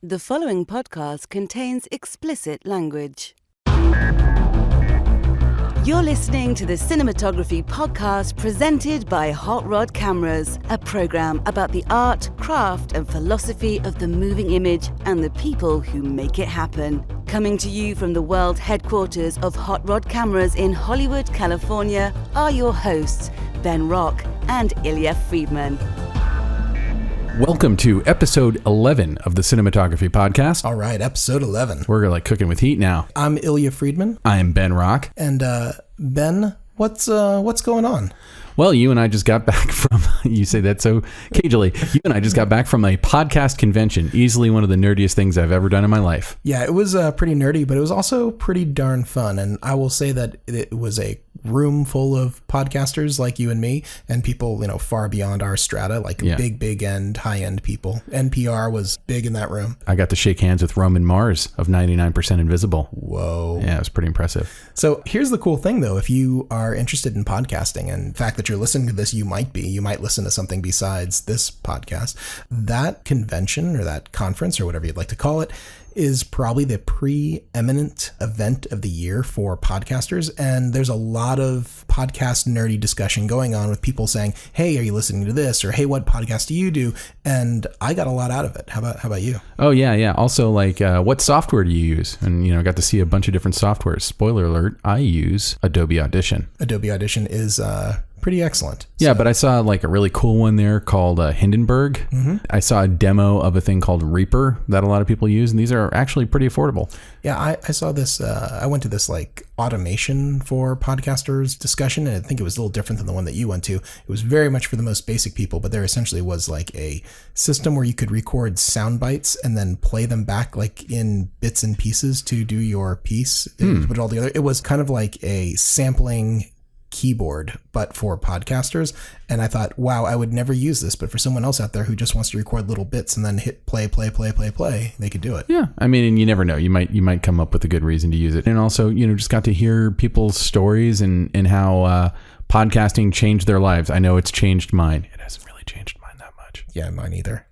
The following podcast contains explicit language. You're listening to the Cinematography Podcast presented by Hot Rod Cameras, a program about the art, craft, and philosophy of the moving image and the people who make it happen. Coming to you from the world headquarters of Hot Rod Cameras in Hollywood, California, are your hosts, Ben Rock and Illya Friedman. Welcome to episode 11 of the Cinematography Podcast. All right, episode 11. We're like cooking with heat now. I'm Illya Friedman. I am Ben Rock. And Ben, what's going on? Well, you and I just got back from, you say that so cagily, you and I just got back from a podcast convention. Easily one of the nerdiest things I've ever done in my life. Yeah, it was pretty nerdy, but it was also pretty darn fun. And I will say that it was a room full of podcasters like you and me, and people, far beyond our strata, like big end, high end people. NPR was big in that room. I got to shake hands with Roman Mars of 99% Invisible. Whoa. Yeah, it was pretty impressive. So here's the cool thing, though. If you are interested in podcasting, and the fact that you're listening to this, you might listen to something besides this podcast. That convention or that conference or whatever you'd like to call it is probably the preeminent event of the year for podcasters. And there's a lot of podcast nerdy discussion going on with people saying, hey, are you listening to this? Or, hey, what podcast do you do? And I got a lot out of it. How about you? Oh, yeah. Also, what software do you use? And, I got to see a bunch of different softwares. Spoiler alert, I use Adobe Audition. Adobe Audition is pretty excellent. Yeah, but I saw a really cool one there called Hindenburg. Mm-hmm. I saw a demo of a thing called Reaper that a lot of people use, and these are actually pretty affordable. Yeah, I saw this. I went to this automation for podcasters discussion, and I think it was a little different than the one that you went to. It was very much for the most basic people, but there essentially was a system where you could record sound bites and then play them back in bits and pieces to do your piece. Put it all together. It was kind of like a sampling keyboard, but for podcasters. And I thought, wow, I would never use this, but for someone else out there who just wants to record little bits and then hit play, they could do it. Yeah. I mean, and you never know. You might come up with a good reason to use it. And also, just got to hear people's stories and how podcasting changed their lives. I know it's changed mine. It hasn't really changed mine that much. Yeah, mine either.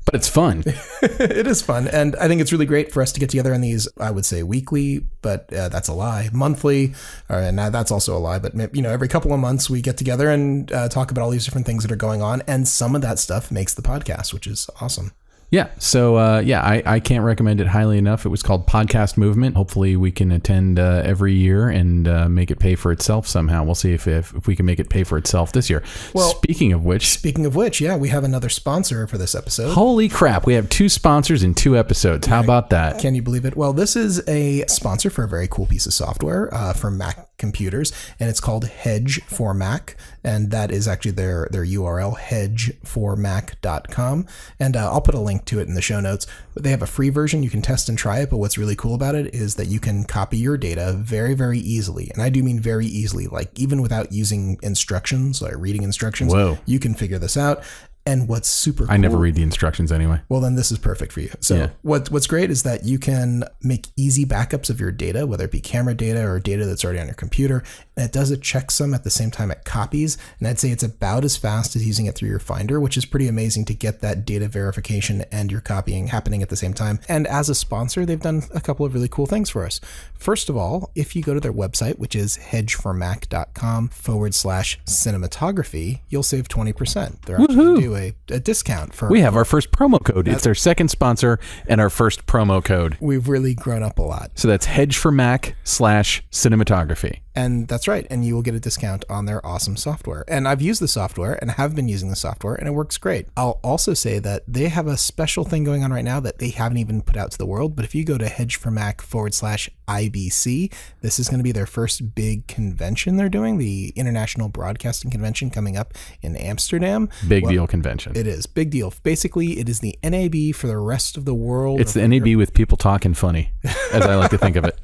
But it's fun. It is fun. And I think it's really great for us to get together in these, I would say weekly, but that's a lie. Monthly, and that's also a lie. But, every couple of months we get together and talk about all these different things that are going on. And some of that stuff makes the podcast, which is awesome. Yeah. So, I can't recommend it highly enough. It was called Podcast Movement. Hopefully we can attend every year and make it pay for itself somehow. We'll see if we can make it pay for itself this year. Well, Speaking of which, yeah, we have another sponsor for this episode. Holy crap. We have 2 sponsors in 2 episodes. How about that? Can you believe it? Well, this is a sponsor for a very cool piece of software for Mac computers, and it's called Hedge for Mac. And that is actually their URL, hedgeformac.com. And I'll put a link to it in the show notes. But they have a free version. You can test and try it. But what's really cool about it is that you can copy your data very, very easily. And I do mean very easily, even without using instructions, reading instructions. Whoa. You can figure this out. And what's super cool... I never read the instructions anyway. Well, then this is perfect for you. So yeah. What's great is that you can make easy backups of your data, whether it be camera data or data that's already on your computer. And it does a checksum at the same time it copies. And I'd say it's about as fast as using it through your Finder, which is pretty amazing to get that data verification and your copying happening at the same time. And as a sponsor, they've done a couple of really cool things for us. First of all, if you go to their website, which is hedgeformac.com/cinematography, you'll save 20%. They're actually going to do a discount for... We have our first promo code. It's our second sponsor and our first promo code. We've really grown up a lot. So that's hedgeformac/cinematography. And that's right. And you will get a discount on their awesome software. And I've used the software and have been using the software, and it works great. I'll also say that they have a special thing going on right now that they haven't even put out to the world. But if you go to hedgeformac/IBC, this is going to be their first big convention they're doing, the International Broadcasting Convention coming up in Amsterdam. Big deal convention. It is. Big deal. Basically, it is the NAB for the rest of the world. It's the NAB with people talking funny, as I like to think of it.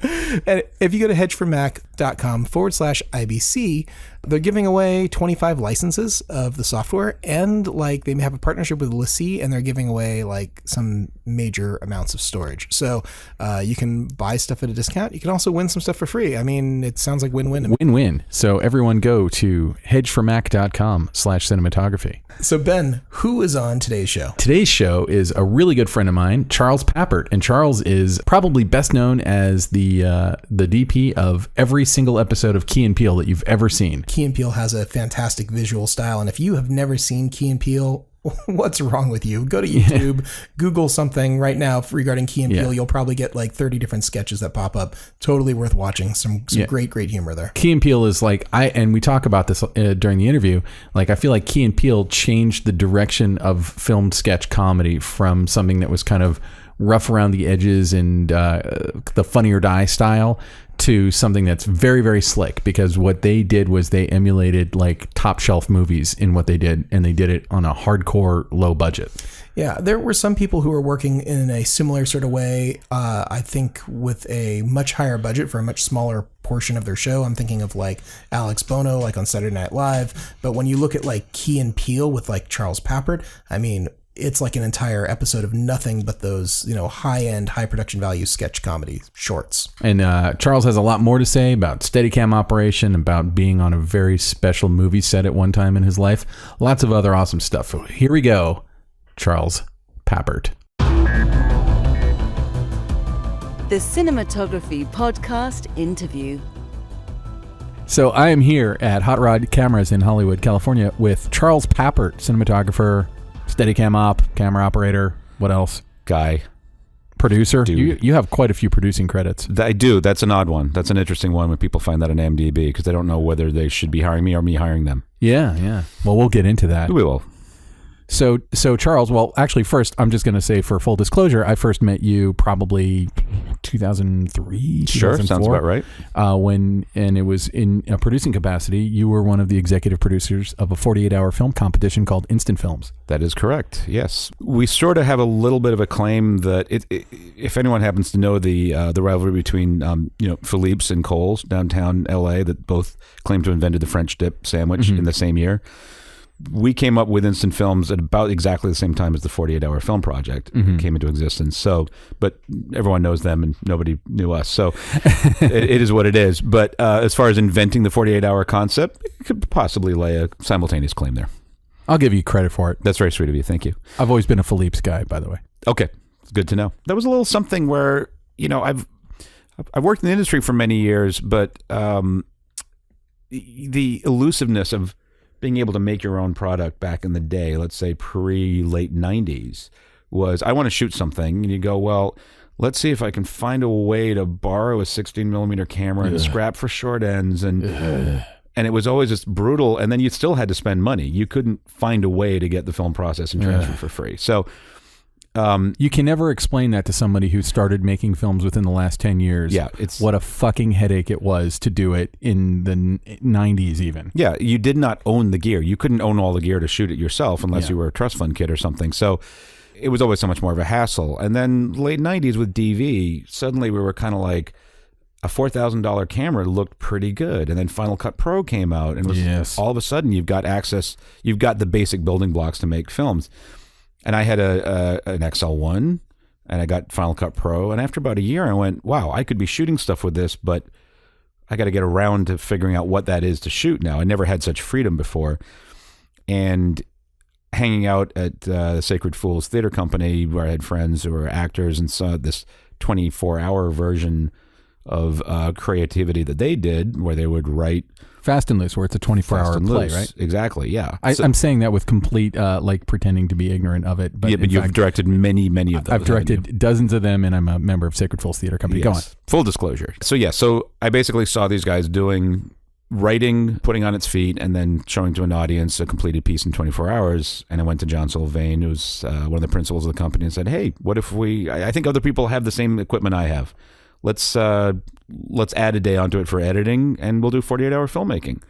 And if you go to hedgeformac.com cinematography.com/IBC. They're giving away 25 licenses of the software, and like they have a partnership with LaCie, and they're giving away like some major amounts of storage. So you can buy stuff at a discount. You can also win some stuff for free. I mean, it sounds like win-win. Win-win. So everyone go to hedgeformac.com/cinematography. So Ben, who is on today's show? Today's show is a really good friend of mine, Charles Papert, and Charles is probably best known as the DP of every single episode of Key Peele that you've ever seen. Key Peele has a fantastic visual style, and if you have never seen Key Peele, what's wrong with you? Go to YouTube, Google something right now regarding Key Peele. You'll probably get like 30 different sketches that pop up. Totally worth watching. Some great humor there. Key Peele is like, and we talk about this during the interview, like I feel like Key Peele changed the direction of filmed sketch comedy from something that was kind of rough around the edges and the Funny or Die style to something that's very, very slick, because what they did was they emulated like top shelf movies in what they did, and they did it on a hardcore low budget. Yeah, there were some people who were working in a similar sort of way, I think with a much higher budget for a much smaller portion of their show. I'm thinking of like Alex Bono, like on Saturday Night Live. But when you look at like Key Peele with like Charles Papert, I mean, it's like an entire episode of nothing but those, high-end, high production value sketch comedy shorts. And Charles has a lot more to say about Steadicam operation, about being on a very special movie set at one time in his life. Lots of other awesome stuff. Here we go. Charles Papert. The Cinematography Podcast interview. So I am here at Hot Rod Cameras in Hollywood, California with Charles Papert, cinematographer, Steadicam op, camera operator, what else? Guy. Producer. Dude. You have quite a few producing credits. I do. That's an odd one. That's an interesting one when people find that on IMDb, because they don't know whether they should be hiring me or me hiring them. Yeah. Well, we'll get into that. We will. So Charles, well, actually, first, I'm just going to say for full disclosure, I first met you probably 2003, 2004. Sure, sounds about right. And it was in a producing capacity. You were one of the executive producers of a 48-hour film competition called Instant Films. That is correct, yes. We sort of have a little bit of a claim that if anyone happens to know the rivalry between Philippe's and Cole's downtown L.A. that both claim to have invented the French dip sandwich in the same year. We came up with Instant Films at about exactly the same time as the 48-hour film project came into existence. So, but everyone knows them and nobody knew us. So it is what it is. But as far as inventing the 48-hour concept, it could possibly lay a simultaneous claim there. I'll give you credit for it. That's very sweet of you. Thank you. I've always been a Philippe's guy, by the way. Okay. It's good to know. That was a little something where, I've worked in the industry for many years, but the elusiveness of being able to make your own product back in the day, let's say pre-late 90s, was I want to shoot something, and you go, well, let's see if I can find a way to borrow a 16 millimeter camera and scrap for short ends, and it was always just brutal, and then you still had to spend money. You couldn't find a way to get the film process and transfer for free. So you can never explain that to somebody who started making films within the last 10 years. Yeah, what a fucking headache it was to do it in the 90s even. Yeah, you did not own the gear. You couldn't own all the gear to shoot it yourself unless you were a trust fund kid or something. So it was always so much more of a hassle. And then late 90s with DV, suddenly we were kind of like, a $4,000 camera looked pretty good. And then Final Cut Pro came out, and all of a sudden you've got access, you've got the basic building blocks to make films. And I had an XL1, and I got Final Cut Pro. And after about a year, I went, wow, I could be shooting stuff with this, but I got to get around to figuring out what that is to shoot now. I never had such freedom before. And hanging out at the Sacred Fools Theater Company, where I had friends who were actors, and saw this 24-hour version of creativity that they did, where they would write Fast and Loose, where it's a 24-hour play, right? Exactly, yeah. I'm saying that with complete, pretending to be ignorant of it. But but you've directed many of those. I've directed dozens of them, and I'm a member of Sacred Fools Theater Company. Go on. Full disclosure. So I basically saw these guys doing writing, putting on its feet, and then showing to an audience a completed piece in 24 hours. And I went to John Sylvain, who's one of the principals of the company, and said, hey, what if I think other people have the same equipment I have. Let's add a day onto it for editing, and we'll do 48-hour filmmaking.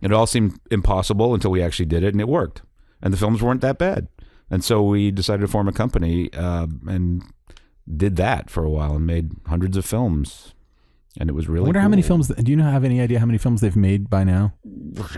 It all seemed impossible until we actually did it, and it worked. And the films weren't that bad. And so we decided to form a company and did that for a while and made hundreds of films. And it was really I wonder cool. how many films, do you have any idea how many films they've made by now?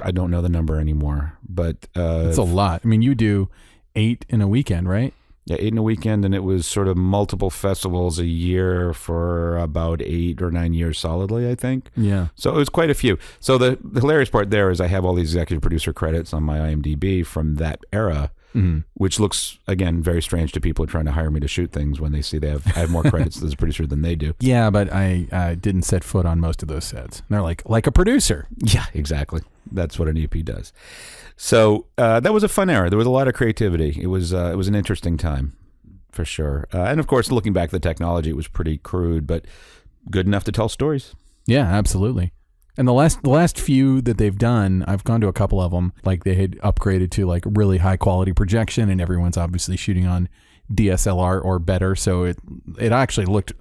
I don't know the number anymore, but It's a lot. I mean, you do 8 in a weekend, right? Yeah, 8 in a weekend, and it was sort of multiple festivals a year for about 8 or 9 years solidly, I think. Yeah. So it was quite a few. So the hilarious part there is I have all these executive producer credits on my IMDb from that era, which looks, again, very strange to people trying to hire me to shoot things when they see I have more credits as a producer than they do. Yeah, but I didn't set foot on most of those sets. And they're like a producer. Yeah, exactly. That's what an EP does. So that was a fun era. There was a lot of creativity. It was an interesting time, for sure. And of course, looking back at the technology, it was pretty crude, but good enough to tell stories. Yeah, absolutely. And the last few that they've done, I've gone to a couple of them. Like they had upgraded to like really high quality projection, and everyone's obviously shooting on DSLR or better. So it actually looked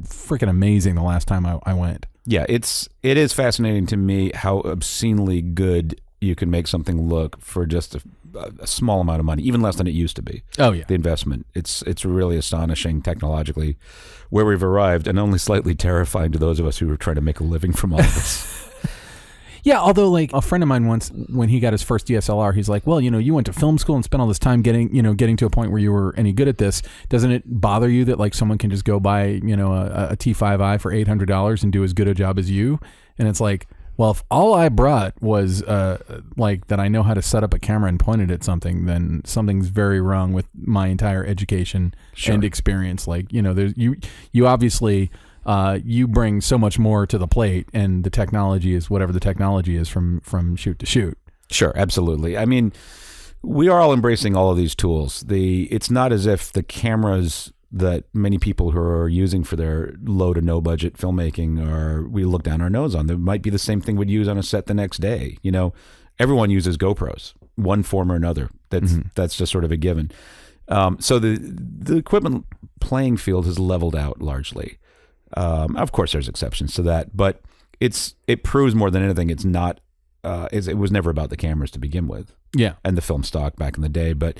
freaking amazing the last time I went. Yeah, it is fascinating to me how obscenely good you can make something look for just a small amount of money, even less than it used to be. Oh yeah, the investment. It's really astonishing technologically where we've arrived, and only slightly terrifying to those of us who are trying to make a living from all of this. Yeah, although like a friend of mine once, when he got his first DSLR, he's like, well, you went to film school and spent all this time getting to a point where you were any good at this. Doesn't it bother you that like someone can just go buy, a T5i for $800 and do as good a job as you? And it's like, well, if all I brought was like that I know how to set up a camera and point it at something, then something's very wrong with my entire education and experience. Like, there's you obviously you bring so much more to the plate, and the technology is whatever the technology is from shoot to shoot. Sure, absolutely. I mean, we are all embracing all of these tools. It's not as if the cameras that many people who are using for their low to no budget filmmaking we look down our nose on. There might be the same thing we'd use on a set the next day. Everyone uses GoPros, one form or another. That's just sort of a given. So the equipment playing field has leveled out largely. Of course, there's exceptions to that, but it proves more than anything it's not. It was never about the cameras to begin with. Yeah, and the film stock back in the day, but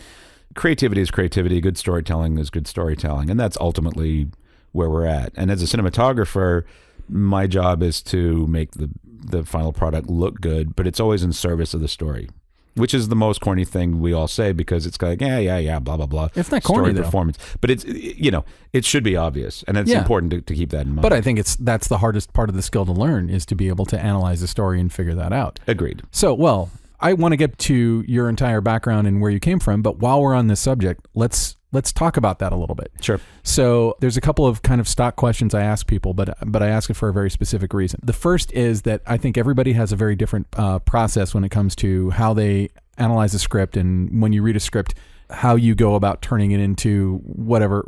creativity is creativity. Good storytelling is good storytelling, and that's ultimately where we're at. And as a cinematographer, my job is to make the final product look good, but it's always in service of the story, which is the most corny thing we all say because it's like, yeah, blah, blah, blah. It's not corny, story performance. But it's, it should be obvious, and it's important to keep that in mind. But I think that's the hardest part of the skill to learn, is to be able to analyze the story and figure that out. Agreed. So, well, I want to get to your entire background and where you came from, but while we're on this subject, let's talk about that a little bit. Sure. So there's a couple of kind of stock questions I ask people, but I ask it for a very specific reason. The first is that I think everybody has a very different process when it comes to how they analyze a script, and when you read a script, how you go about turning it into whatever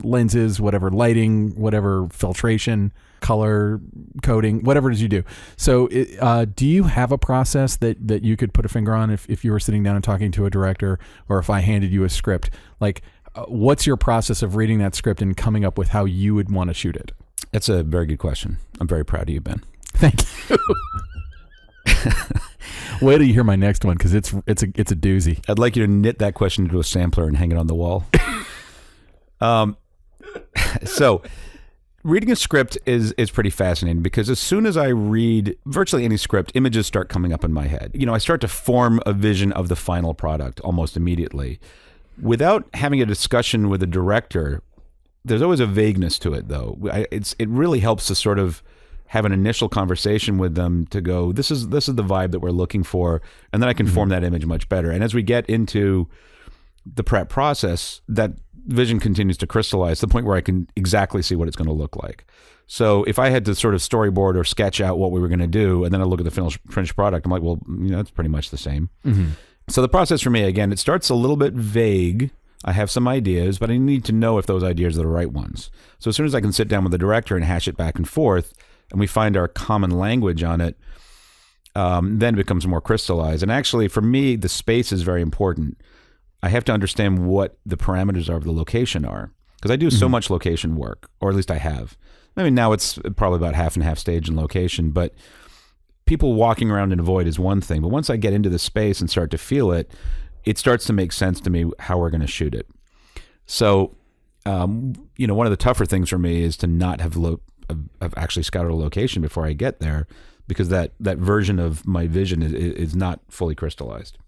lenses, whatever lighting, whatever filtration, color coding, whatever it is you do. So do you have a process that you could put a finger on if you were sitting down and talking to a director, or if I handed you a script? Like, what's your process of reading that script and coming up with how you would want to shoot it? That's a very good question. I'm very proud of you, Ben. Thank you. Wait till you hear my next one, because it's a doozy. I'd like you to knit that question into a sampler and hang it on the wall. So reading a script is pretty fascinating, because as soon as I read virtually any script, images start coming up in my head. I start to form a vision of the final product almost immediately. Without having a discussion with a director, there's always a vagueness to it, though. It really helps to sort of have an initial conversation with them to go, this is the vibe that we're looking for, and then I can form that image much better. And as we get into the prep process, that vision continues to crystallize to the point where I can exactly see what it's going to look like. So if I had to sort of storyboard or sketch out what we were going to do, and then I look at the finished product, I'm like, well, it's pretty much the same. So the process for me, again, it starts a little bit vague. I have some ideas, but I need to know if those ideas are the right ones. So as soon as I can sit down with the director and hash it back and forth, and we find our common language on it, then it becomes more crystallized. And actually, for me, the space is very important. I have to understand what the parameters of the location are, because I do so much location work, or at least I have. I mean, now it's probably about half and half stage in location, but people walking around in a void is one thing. But once I get into the space and start to feel it, it starts to make sense to me how we're going to shoot it. So, one of the tougher things for me is to not have I've actually scouted a location before I get there, because that version of my vision is not fully crystallized.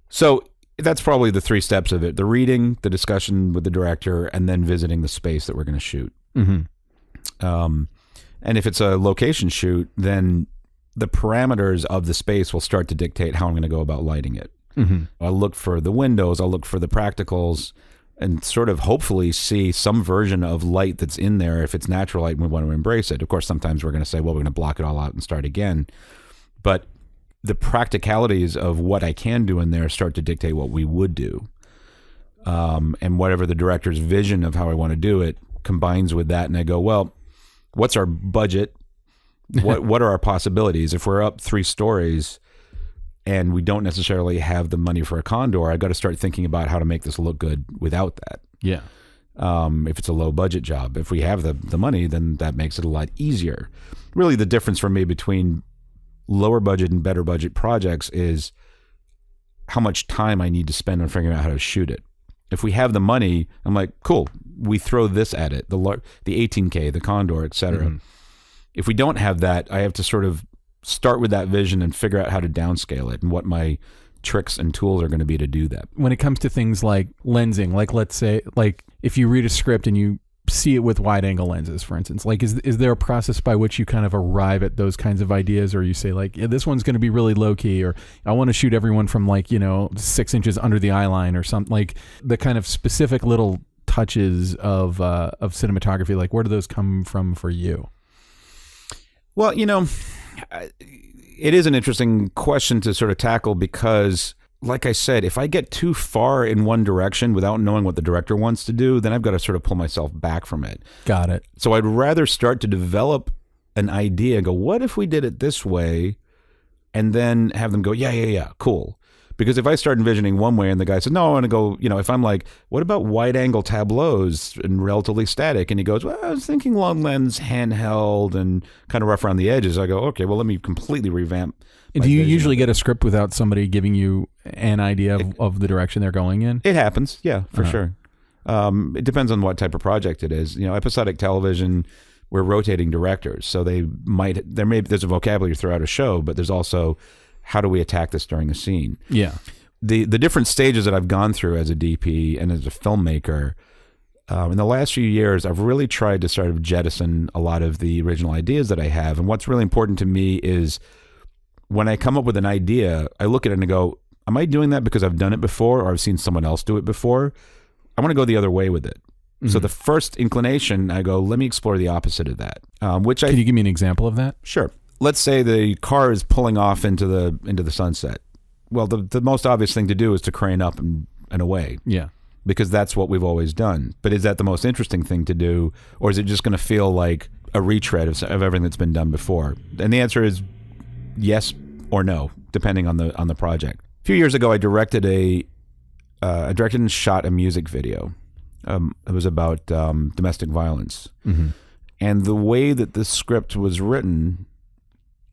So that's probably the 3 steps of it: the reading, the discussion with the director, and then visiting the space that we're going to shoot. And if it's a location shoot, then the parameters of the space will start to dictate how I'm going to go about lighting it. I'll look for the windows, I'll look for the practicals, and sort of hopefully see some version of light that's in there. If it's natural light, we want to embrace it. Of course, sometimes we're going to say, well, we're going to block it all out and start again. But the practicalities of what I can do in there start to dictate what we would do. And whatever the director's vision of how I want to do it combines with that. And I go, well, what's our budget? What are our possibilities? If we're up 3 stories and we don't necessarily have the money for a condor, I got to start thinking about how to make this look good without that. Yeah. If it's a low budget job, if we have the money, then that makes it a lot easier. Really, the difference for me between lower budget and better budget projects is how much time I need to spend on figuring out how to shoot it. If we have the money, I'm like, cool, we throw this at it, the 18K, the condor, etc. If we don't have that, I have to sort of start with that vision and figure out how to downscale it and what my tricks and tools are going to be to do that. When it comes to things like lensing, like let's say, like if you read a script and you see it with wide angle lenses, for instance, like is there a process by which you kind of arrive at those kinds of ideas, or you say like, yeah, this one's going to be really low key, or I want to shoot everyone from 6 inches under the eye line, or something, like the kind of specific little touches of cinematography, like where do those come from for you? Well, it is an interesting question to sort of tackle, because like I said, if I get too far in one direction without knowing what the director wants to do, then I've got to sort of pull myself back from it. Got it. So I'd rather start to develop an idea and go, what if we did it this way? And then have them go, yeah, cool. Because if I start envisioning one way and the guy says, no, I want to go, if I'm like, what about wide angle tableaus and relatively static? And he goes, well, I was thinking long lens, handheld, and kind of rough around the edges. I go, okay, well, let me completely revamp. And do you usually get a script without somebody giving you an idea of the direction they're going in? It happens. Yeah, for sure. It depends on what type of project it is. Episodic television, we're rotating directors. So there's a vocabulary throughout a show, but there's also, how do we attack this during a scene? Yeah. The different stages that I've gone through as a DP and as a filmmaker, in the last few years, I've really tried to sort of jettison a lot of the original ideas that I have. And what's really important to me is when I come up with an idea, I look at it and go, am I doing that because I've done it before or I've seen someone else do it before? I want to go the other way with it. Mm-hmm. So the first inclination, I go, let me explore the opposite of that. Can you give me an example of that? Sure. Let's say the car is pulling off into the sunset. Well, the most obvious thing to do is to crane up and away. Yeah. Because that's what we've always done. But is that the most interesting thing to do, or is it just going to feel like a retread of everything that's been done before? And the answer is yes or no, depending on the project. A few years ago, I directed and shot a music video. It was about domestic violence. Mm-hmm. And the way that the script was written,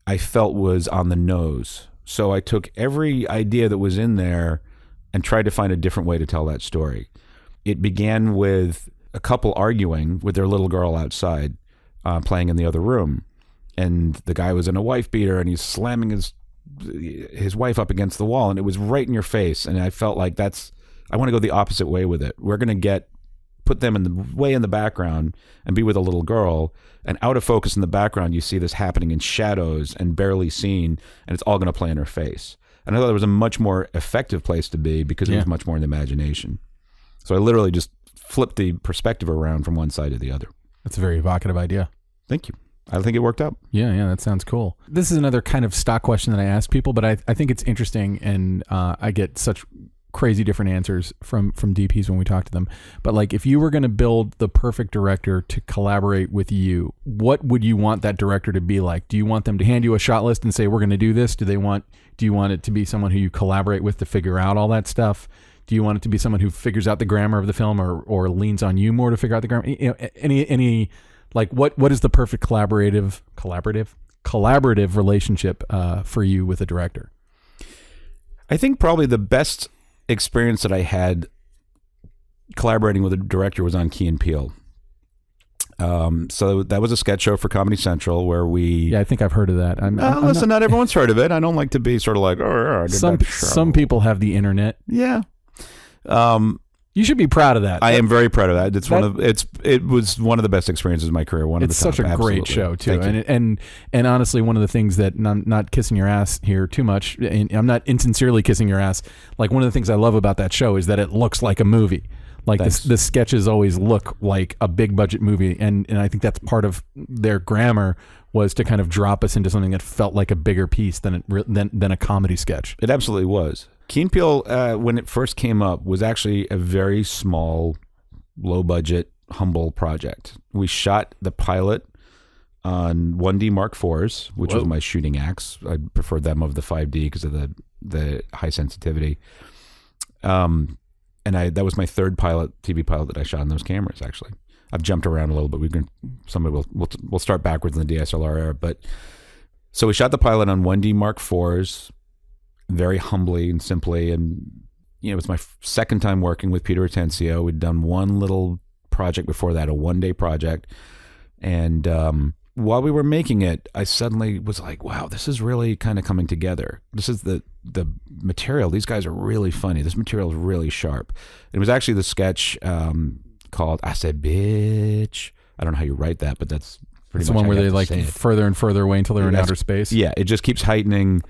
I felt was on the nose. So I took every idea that was in there and tried to find a different way to tell that story. It began with a couple arguing with their little girl outside, playing in the other room. And the guy was in a wife beater and he's slamming his wife up against the wall, and it was right in your face. And I felt like I want to go the opposite way with it. We're going to put them way in the background and be with a little girl, and out of focus in the background, you see this happening in shadows and barely seen, and it's all going to play in her face. And I thought it was a much more effective place to be because it was much more in the imagination. So I literally just flipped the perspective around from one side to the other. That's a very evocative idea. Thank you. I think it worked out. Yeah, that sounds cool. This is another kind of stock question that I ask people, but I think it's interesting, and I get such crazy different answers from DPs when we talk to them. But like, if you were going to build the perfect director to collaborate with you, what would you want that director to be like? Do you want them to hand you a shot list and say, we're going to do this? Do you want it to be someone who you collaborate with to figure out all that stuff? Do you want it to be someone who figures out the grammar of the film or leans on you more to figure out the grammar? Any like what is the perfect collaborative relationship for you with a director? I think probably the best experience that I had collaborating with a director was on Key and Peele. So that was a sketch show for Comedy Central where we... Yeah, I think I've heard of that. Listen, not everyone's heard of it. I don't like to be sort of like, I did that show. Some people have the internet. Yeah. You should be proud of that. I am very proud of that. It was one of the best experiences of my career. It's such a great show too, and honestly, one of the things that, and I'm not kissing your ass here too much, and I'm not insincerely kissing your ass. Like, one of the things I love about that show is that it looks like a movie. Like, the sketches always look like a big budget movie, and I think that's part of their grammar, was to kind of drop us into something that felt like a bigger piece than a comedy sketch. It absolutely was. Key Peele, when it first came up, was actually a very small, low-budget, humble project. We shot the pilot on 1D Mark IVs, which was my shooting axe. I preferred them over the 5D because of the high sensitivity. And that was my third TV pilot that I shot on those cameras, actually. I've jumped around a little bit. We'll start backwards in the DSLR era. But so we shot the pilot on 1D Mark IVs, very humbly and simply, and it was my second time working with Peter Atencio. We'd done one little project before that, a one-day project, and while we were making it, I suddenly was like, wow, this is really kind of coming together. This is the material. These guys are really funny. This material is really sharp. It was actually the sketch called I Said Bitch. I don't know how you write that, but that's pretty much the one where they like say further and further away until they're in outer space. Yeah, it just keeps heightening.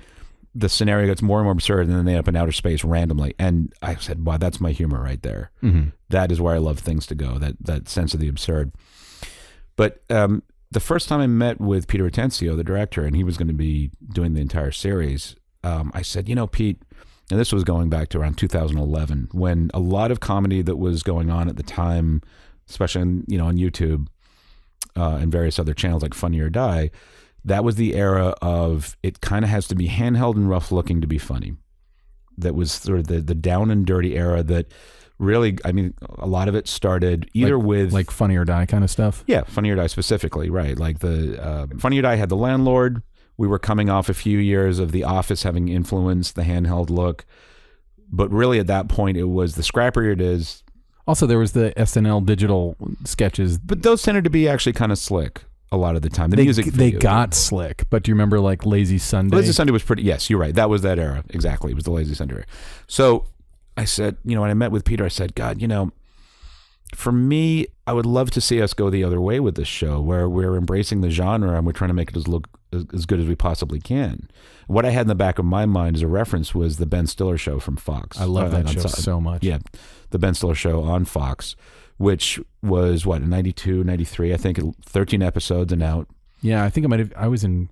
The scenario gets more and more absurd, and then they end up in outer space randomly. And I said, wow, that's my humor right there. Mm-hmm. That is where I love things to go, that sense of the absurd. But the first time I met with Peter Atencio, the director, and he was going to be doing the entire series, I said, Pete, and this was going back to around 2011, when a lot of comedy that was going on at the time, especially on YouTube and various other channels like Funny or Die, that was the era of it kind of has to be handheld and rough looking to be funny. That was sort of the down and dirty era that really, I mean, a lot of it started either with... Like Funny or Die kind of stuff? Yeah, Funny or Die specifically, right. Like the Funny or Die had The Landlord. We were coming off a few years of The Office having influenced the handheld look. But really at that point, it was the scrappier it is. Also, there was the SNL digital sketches. But those tended to be actually kind of slick. A lot of the time, they got slick. But do you remember like Lazy Sunday? Lazy Sunday was pretty. Yes, you're right. That was that era. Exactly, it was the Lazy Sunday era. So I said, when I met with Peter, I said, God, for me, I would love to see us go the other way with this show, where we're embracing the genre and we're trying to make it look as good as we possibly can. What I had in the back of my mind as a reference was the Ben Stiller show from Fox. I love that show so much. Yeah, the Ben Stiller show on Fox, which was in 92, 93, I think, 13 episodes and out. Yeah, I think I was in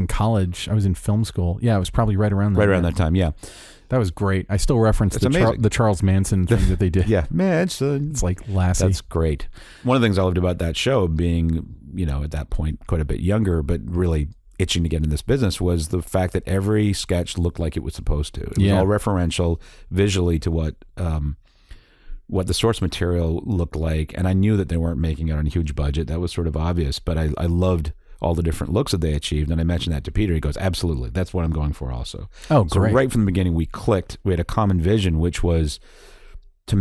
college. I was in film school. Yeah, it was probably right around that time. Yeah, that was great. I still reference the Charles Manson thing that they did. Yeah, Manson. It's like Lassie. That's great. One of the things I loved about that show, being at that point quite a bit younger, but really itching to get in this business, was the fact that every sketch looked like it was supposed to. It was all referential visually to what the source material looked like, and I knew that they weren't making it on a huge budget. That was sort of obvious, but I loved all the different looks that they achieved, and I mentioned that to Peter. He goes, absolutely, that's what I'm going for also. Oh, great. So right from the beginning, we clicked. We had a common vision, which was to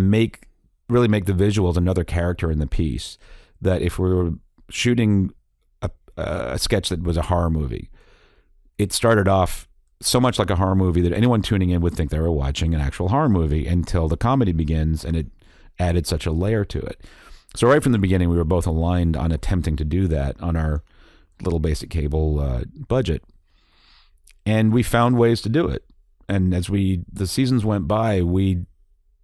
really make the visuals another character in the piece, that if we were shooting a sketch that was a horror movie, it started off so much like a horror movie that anyone tuning in would think they were watching an actual horror movie until the comedy begins, and it added such a layer to it. So right from the beginning, we were both aligned on attempting to do that on our little basic cable budget. And we found ways to do it. And as the seasons went by, we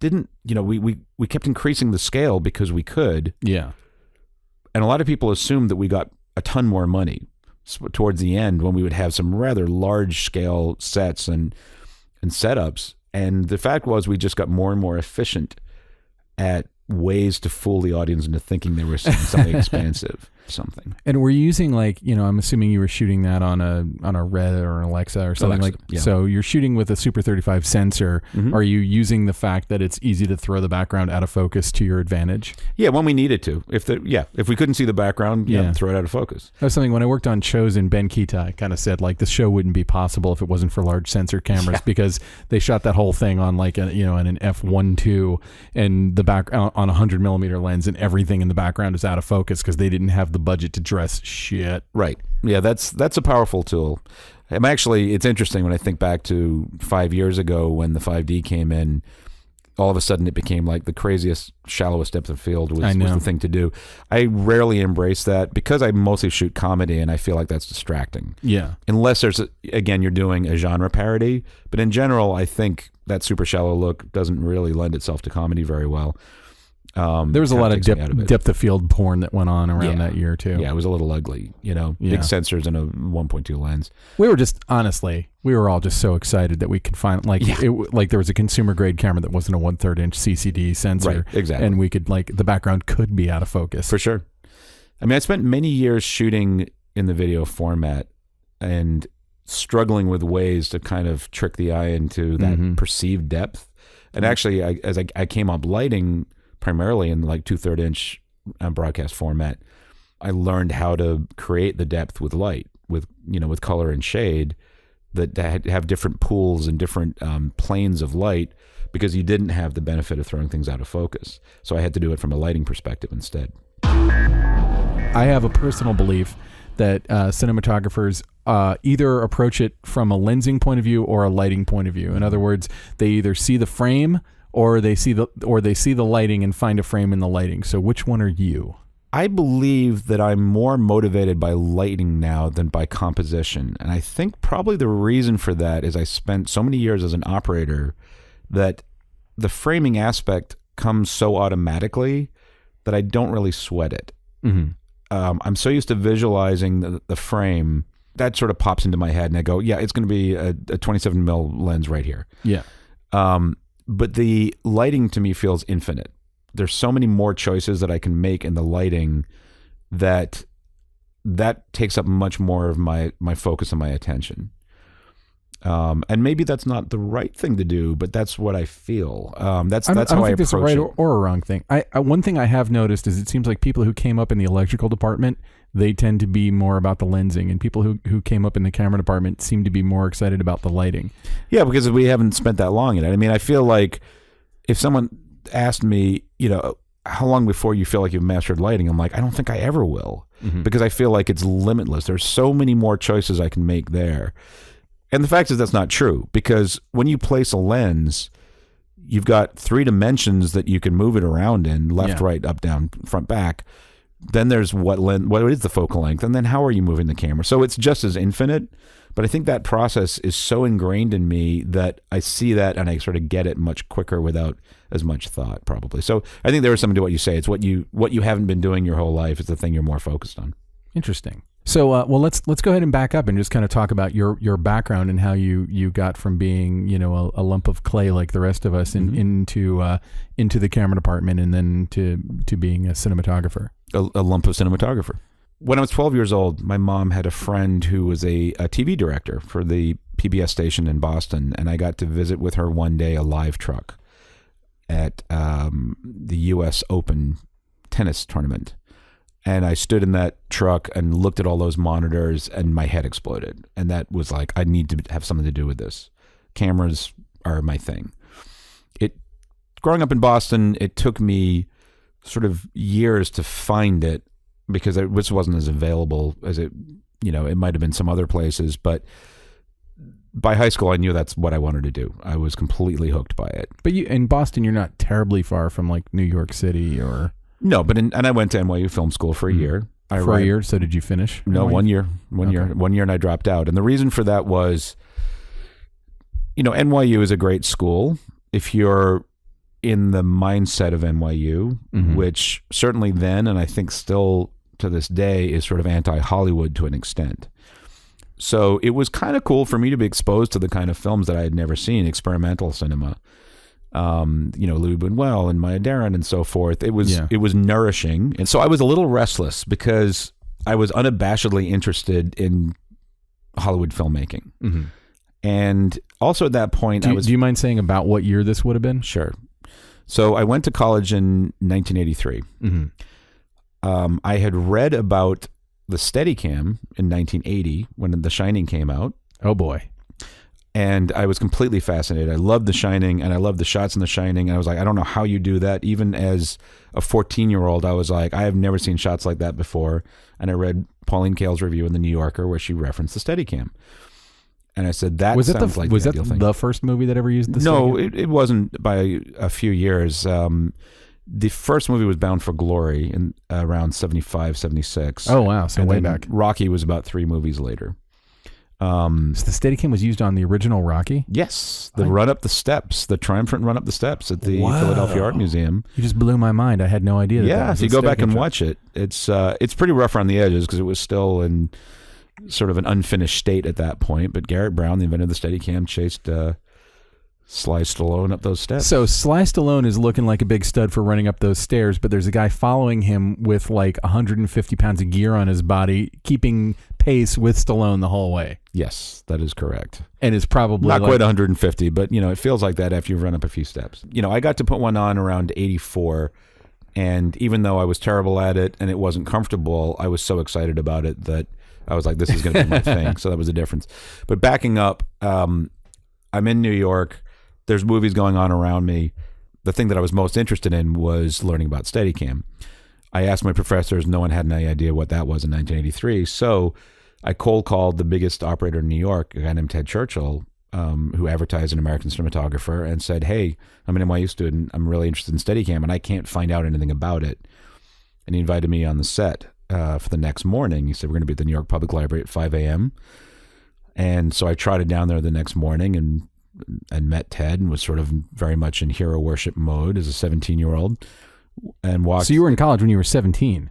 didn't, we kept increasing the scale because we could. Yeah. And a lot of people assumed that we got a ton more money towards the end, when we would have some rather large scale sets and setups. And the fact was, we just got more and more efficient at ways to fool the audience into thinking they were seeing something expansive. something. And were you using I'm assuming you were shooting that on a Red or an Alexa or something So you're shooting with a Super 35 sensor. Mm-hmm. Are you using the fact that it's easy to throw the background out of focus to your advantage? Yeah, when we needed to. If we couldn't see the background, throw it out of focus. That was something when I worked on shows in Ben Kita, I kind of said the show wouldn't be possible if it wasn't for large sensor cameras because they shot that whole thing on an f1.2 and the back on a 100 millimeter lens, and everything in the background is out of focus because they didn't have the budget to dress shit. Right. Yeah, that's a powerful tool. It's interesting when I think back to 5 years ago when the 5D came in. All of a sudden, it became the craziest, shallowest depth of field was the thing to do. I rarely embrace that because I mostly shoot comedy, and I feel like that's distracting. Yeah. Unless you're doing a genre parody. But in general, I think that super shallow look doesn't really lend itself to comedy very well. There was a lot of depth of field porn that went on around that year too. Yeah, it was a little ugly, big sensors and a 1.2 lens. We were all just so excited that we could find there was a consumer grade camera that wasn't a 1/3 inch CCD sensor. Right, exactly. And we could the background could be out of focus. For sure. I spent many years shooting in the video format and struggling with ways to kind of trick the eye into that perceived depth. And actually, as I came up lighting primarily in 2/3 inch broadcast format, I learned how to create the depth with light, with color and shade that have different pools and different planes of light, because you didn't have the benefit of throwing things out of focus. So I had to do it from a lighting perspective instead. I have a personal belief that cinematographers either approach it from a lensing point of view or a lighting point of view. In other words, they either see the frame or they see the lighting and find a frame in the lighting. So which one are you? I believe that I'm more motivated by lighting now than by composition. And I think probably the reason for that is I spent so many years as an operator that the framing aspect comes so automatically that I don't really sweat it. Mm-hmm. I'm so used to visualizing the frame that sort of pops into my head and I go, yeah, it's going to be a 27 mil lens right here. Yeah. But the lighting to me feels infinite. There's so many more choices that I can make in the lighting that takes up much more of my focus and my attention. And maybe that's not the right thing to do, but that's what I feel. That's how I approach it. I don't think it's a right or a wrong thing. One thing I have noticed is it seems like people who came up in the electrical department, they tend to be more about the lensing, and people who came up in the camera department seem to be more excited about the lighting. Yeah, because we haven't spent that long in it. I feel like if someone asked me, how long before you feel like you've mastered lighting, I'm like, I don't think I ever will, because I feel like it's limitless. There's so many more choices I can make there. And the fact is that's not true, because when you place a lens, you've got 3 dimensions that you can move it around in, left, right, up, down, front, back. Then there's what is the focal length, and then how are you moving the camera? So it's just as infinite, but I think that process is so ingrained in me that I see that and I sort of get it much quicker without as much thought, probably. So I think there is something to what you say. It's what you haven't been doing your whole life is the thing you're more focused on. Interesting. So, let's go ahead and back up and just kind of talk about your background and how you got from being, a lump of clay like the rest of us into the camera department and then to being a cinematographer. A lump of cinematographer. When I was 12 years old, my mom had a friend who was a TV director for the PBS station in Boston, and I got to visit with her one day a live truck at the U.S. Open tennis tournament. And I stood in that truck and looked at all those monitors and my head exploded. And that was like, I need to have something to do with this. Cameras are my thing. Growing up in Boston, it took me sort of years to find it because it wasn't as available as it might have been some other places. But by high school, I knew that's what I wanted to do. I was completely hooked by it. But in Boston, you're not terribly far from like New York City or... No, and I went to Nyu Film School for a year. For a year? So did you finish? No, NYU? 1 year. 1 year and I dropped out. And the reason for that was, NYU is a great school if you're in the mindset of NYU, which certainly then, and I think still to this day, is sort of anti-Hollywood to an extent. So it was kind of cool for me to be exposed to the kind of films that I had never seen, experimental cinema. Louis Buñuel and Maya Deren and so forth. It was nourishing. And so I was a little restless because I was unabashedly interested in Hollywood filmmaking. Mm-hmm. And also at that point, do you mind saying about what year this would have been? Sure. So I went to college in 1983. Mm-hmm. I had read about the Steadicam in 1980 when The Shining came out. Oh boy. And I was completely fascinated. I loved The Shining, and I loved the shots in The Shining. And I was like, I don't know how you do that. Even as a 14-year-old, I was like, I have never seen shots like that before. And I read Pauline Kael's review in The New Yorker where she referenced the Steadicam. And I said, that sounds like the ideal thing. The first movie that ever used the Steadicam? No, it wasn't by a few years. The first movie was Bound for Glory in around 75, 76. Oh, wow. So way back. Rocky was about 3 movies later. So the Steadicam was used on the original Rocky? Yes. The run up the steps, the triumphant run up the steps at the Philadelphia Art Museum. You just blew my mind. I had no idea. Yeah, if you go back and watch it, it's pretty rough around the edges because it was still in sort of an unfinished state at that point. But Garrett Brown, the inventor of the Steadicam, chased Sly Stallone up those steps. So Sly Stallone is looking like a big stud for running up those stairs, but there's a guy following him with like 150 pounds of gear on his body, keeping pace with Stallone the whole way. Yes, that is correct. And it's probably not quite 150, but it feels like that after you run up a few steps. I got to put one on around 84, and even though I was terrible at it and it wasn't comfortable, I was so excited about it that I was like, this is going to be my thing. So that was the difference. But backing up, I'm in New York. There's movies going on around me. The thing that I was most interested in was learning about Steadicam. I asked my professors. No one had any idea what that was in 1983. So I cold called the biggest operator in New York, a guy named Ted Churchill, who advertised an American cinematographer, and said, hey, I'm an NYU student. I'm really interested in Steadicam, and I can't find out anything about it. And he invited me on the set for the next morning. He said, we're going to be at the New York Public Library at 5 a.m. And so I trotted down there the next morning and met Ted and was sort of very much in hero worship mode as a 17-year-old and walked. So you were in college when you were 17?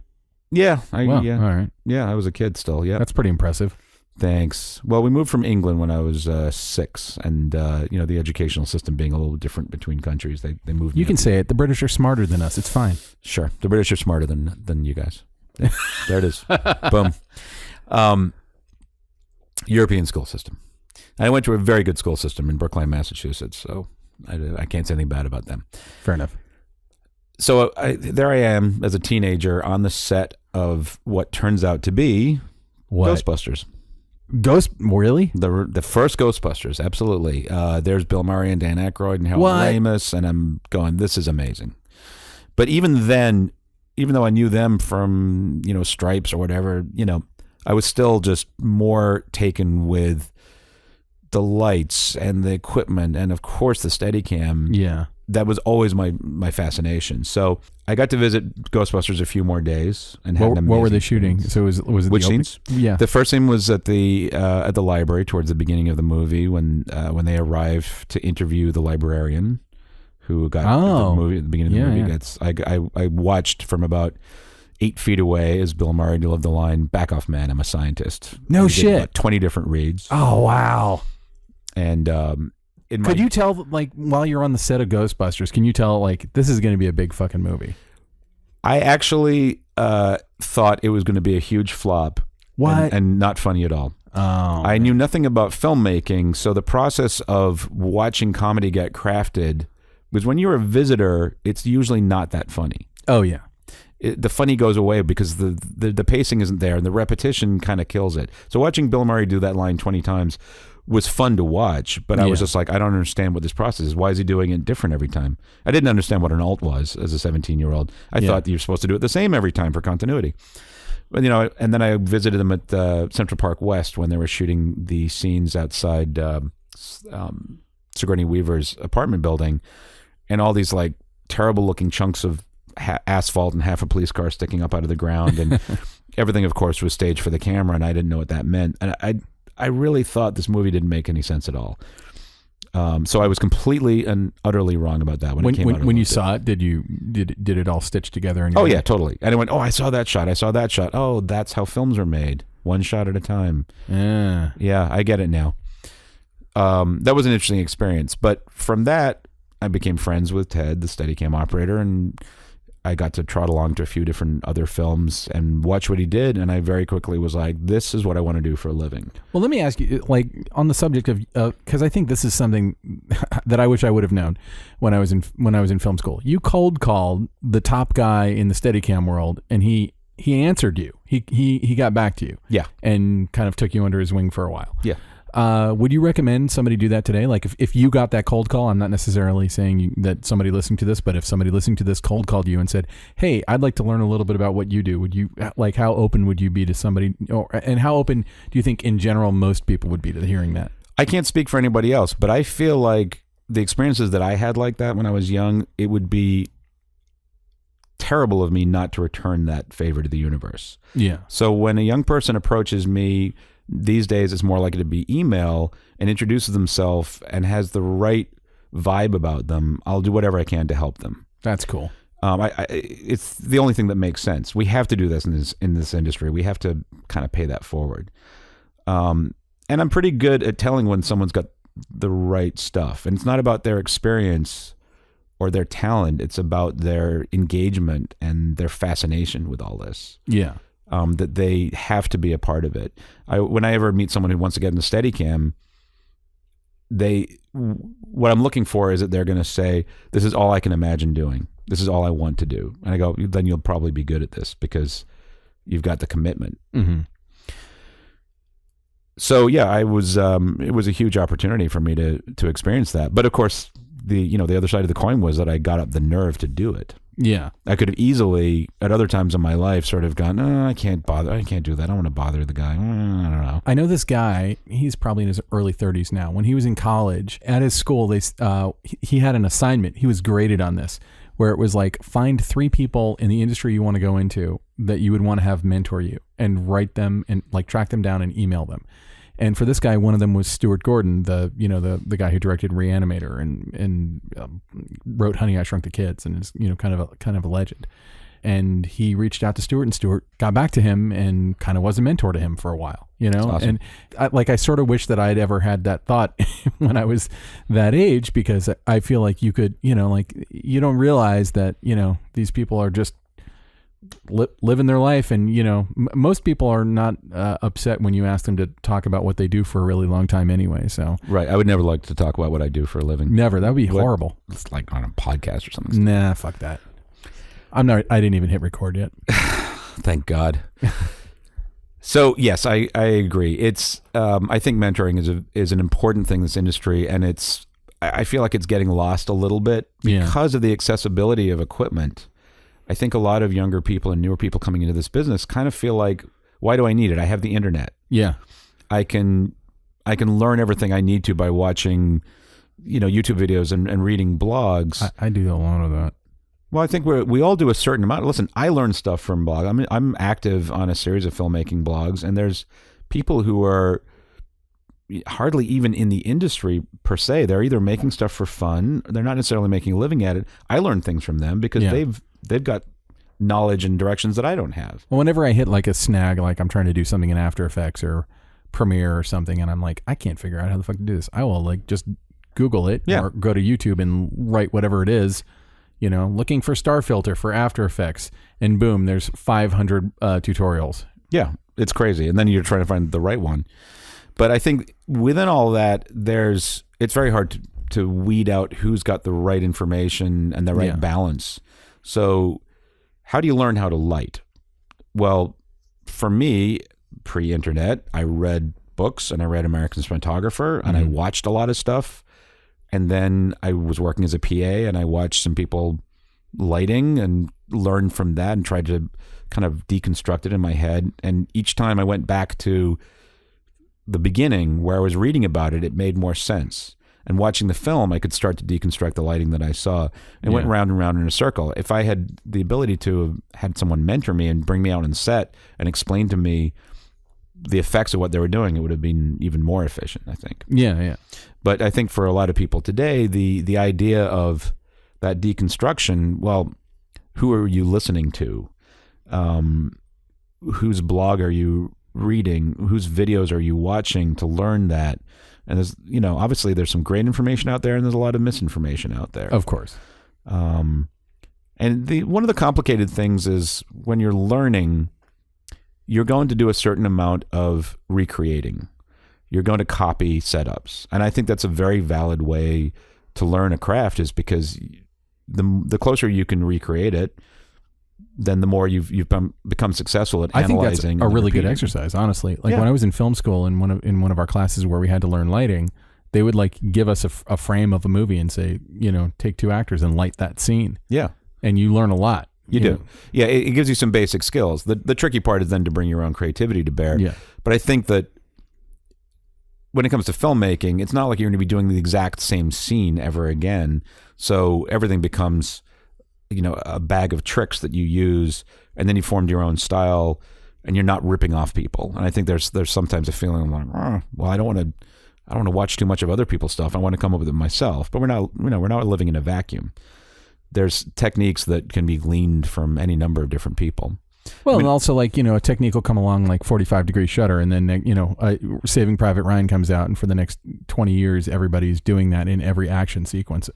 Yeah. All right. Yeah, I was a kid still. Yeah. That's pretty impressive. Thanks. Well, we moved from England when I was 6, and the educational system being a little different between countries, they moved. You can say it. The British are smarter than us. It's fine. Sure, the British are smarter than you guys. There it is. Boom. European school system. I went to a very good school system in Brookline, Massachusetts, so I can't say anything bad about them. Fair enough. So there I am as a teenager on the set of what turns out to be Ghostbusters. Really? The first Ghostbusters, absolutely. There's Bill Murray and Dan Aykroyd and Harold Ramis, and I'm going, this is amazing. But even then, even though I knew them from, Stripes or whatever, I was still just more taken with the lights and the equipment and, of course, the Steadicam. Yeah. That was always my fascination. So I got to visit Ghostbusters a few more days and had an amazing What were they shooting? So was it which scenes? Yeah. The first scene was at the library towards the beginning of the movie when they arrive to interview the librarian who got the movie at the beginning of the movie. Yeah. I watched from about 8 feet away as Bill Murray delivered the line, "Back off, man, I'm a scientist." No he shit. did about 20 different reads. Oh wow. And could you tell, like, while you're on the set of Ghostbusters, can you tell, like, this is going to be a big fucking movie? I actually thought it was going to be a huge flop. What? And not funny at all. Oh. I knew nothing about filmmaking, so the process of watching comedy get crafted was when you're a visitor, it's usually not that funny. Oh, yeah. The funny goes away because the pacing isn't there and the repetition kind of kills it. So watching Bill Murray do that line 20 times was fun to watch, but I was just like, I don't understand what this process is. Why is he doing it different every time? I didn't understand what an alt was as a 17-year-old. I thought you're supposed to do it the same every time for continuity. But, and then I visited them at Central Park West when they were shooting the scenes outside Sigourney Weaver's apartment building, and all these like terrible looking chunks of asphalt and half a police car sticking up out of the ground, and everything, of course, was staged for the camera, and I didn't know what that meant. And I really thought this movie didn't make any sense at all. So I was completely and utterly wrong about that when it came out. When you saw it, did it all stitch together? In your head? Yeah, totally. And I went, I saw that shot. I saw that shot. Oh, that's how films are made, one shot at a time. Yeah, I get it now. That was an interesting experience. But from that, I became friends with Ted, the Steadicam operator, and I got to trot along to a few different other films and watch what he did, and I very quickly was like, this is what I want to do for a living. Well, let me ask you, like, on the subject of, because I think this is something that I wish I would have known when I was in film school. You cold called the top guy in the Steadicam world, and he answered you. He got back to you. Yeah. And kind of took you under his wing for a while. Yeah. Would you recommend somebody do that today? Like if you got that cold call, I'm not necessarily saying that somebody listening to this, but if somebody listening to this cold called you and said, hey, I'd like to learn a little bit about what you do, would you, like, how open would you be to somebody, and how open do you think in general most people would be to hearing that? I can't speak for anybody else, but I feel like the experiences that I had like that when I was young, it would be terrible of me not to return that favor to the universe. Yeah. So when a young person approaches me, these days it's more likely to be email, and introduces themselves and has the right vibe about them, I'll do whatever I can to help them. That's cool. It's the only thing that makes sense. We have to do this in this industry. We have to kind of pay that forward. And I'm pretty good at telling when someone's got the right stuff. And it's not about their experience or their talent. It's about their engagement and their fascination with all this. Yeah. That they have to be a part of it. When I ever meet someone who wants to get in the Steadicam, what I'm looking for is that they're going to say, this is all I can imagine doing. This is all I want to do. And I go, then you'll probably be good at this because you've got the commitment. Mm-hmm. So yeah, it was a huge opportunity for me to experience that. But of course, the other side of the coin was that I got up the nerve to do it. Yeah. I could have easily, at other times in my life, sort of gone, I can't bother. I can't do that. I don't want to bother the guy. I don't know. I know this guy, he's probably in his early 30s now. When he was in college, at his school, he had an assignment. He was graded on this, where it was like, find 3 people in the industry you want to go into that you would want to have mentor you, and write them and like track them down and email them. And for this guy, one of them was Stuart Gordon, the guy who directed Reanimator and wrote Honey, I Shrunk the Kids, and is kind of a legend. And he reached out to Stuart, and Stuart got back to him and kind of was a mentor to him for a while. Awesome. And I sort of wish that I'd ever had that thought when I was that age, because I feel like you could, you don't realize that these people are just living their life, and most people are not upset when you ask them to talk about what they do for a really long time anyway. So right, I would never like to talk about what I do for a living. Never. That would be horrible. It's like on a podcast or something. Nah, fuck that. I didn't even hit record yet. Thank God. So yes, I agree. It's I think mentoring is an important thing in this industry, and I feel like it's getting lost a little bit because of the accessibility of equipment. I think a lot of younger people and newer people coming into this business kind of feel like, why do I need it? I have the internet. Yeah. I can learn everything I need to by watching, YouTube videos and reading blogs. I do a lot of that. Well, I think we all do a certain amount. Listen, I learn stuff from blogs. I'm active on a series of filmmaking blogs, and there's people who are hardly even in the industry per se. They're either making stuff for fun. They're not necessarily making a living at it. I learn things from them because they've got knowledge and directions that I don't have. Well, whenever I hit like a snag, like I'm trying to do something in After Effects or Premiere or something, and I'm like, I can't figure out how the fuck to do this, I will like just Google it or go to YouTube and write whatever it is, looking for star filter for After Effects, and boom, there's 500 tutorials. Yeah, it's crazy. And then you're trying to find the right one. But I think within all that, it's very hard to weed out who's got the right information and the right balance. So how do you learn how to light? Well, for me, pre-internet, I read books and I read American Cinematographer and I watched a lot of stuff. And then I was working as a PA and I watched some people lighting and learned from that and tried to kind of deconstruct it in my head. And each time I went back to the beginning where I was reading about it, it made more sense. And watching the film, I could start to deconstruct the lighting that I saw. It went round and round in a circle. If I had the ability to have had someone mentor me and bring me out on set and explain to me the effects of what they were doing, it would have been even more efficient, I think. Yeah. But I think for a lot of people today, the idea of that deconstruction, well, who are you listening to? Whose blog are you reading? Whose videos are you watching to learn that? And there's, obviously there's some great information out there and there's a lot of misinformation out there. Of course. And one of the complicated things is when you're learning, you're going to do a certain amount of recreating. You're going to copy setups. And I think that's a very valid way to learn a craft, is because the closer you can recreate it, then the more you've become successful at analyzing. I think that's a really good exercise, honestly. Like when I was in film school, in one of our classes where we had to learn lighting, they would like give us a frame of a movie and say, take 2 actors and light that scene. Yeah. And you learn a lot. You do. Yeah, it gives you some basic skills. The tricky part is then to bring your own creativity to bear. Yeah. But I think that when it comes to filmmaking, it's not like you're going to be doing the exact same scene ever again. So everything becomes, a bag of tricks that you use, and then you formed your own style, and you're not ripping off people. And I think there's sometimes a feeling like, well, I don't want to watch too much of other people's stuff. I want to come up with it myself. But we're not living in a vacuum. There's techniques that can be gleaned from any number of different people. Well, and also like, a technique will come along like 45-degree shutter, and then, Saving Private Ryan comes out, and for the next 20 years, everybody's doing that in every action sequence.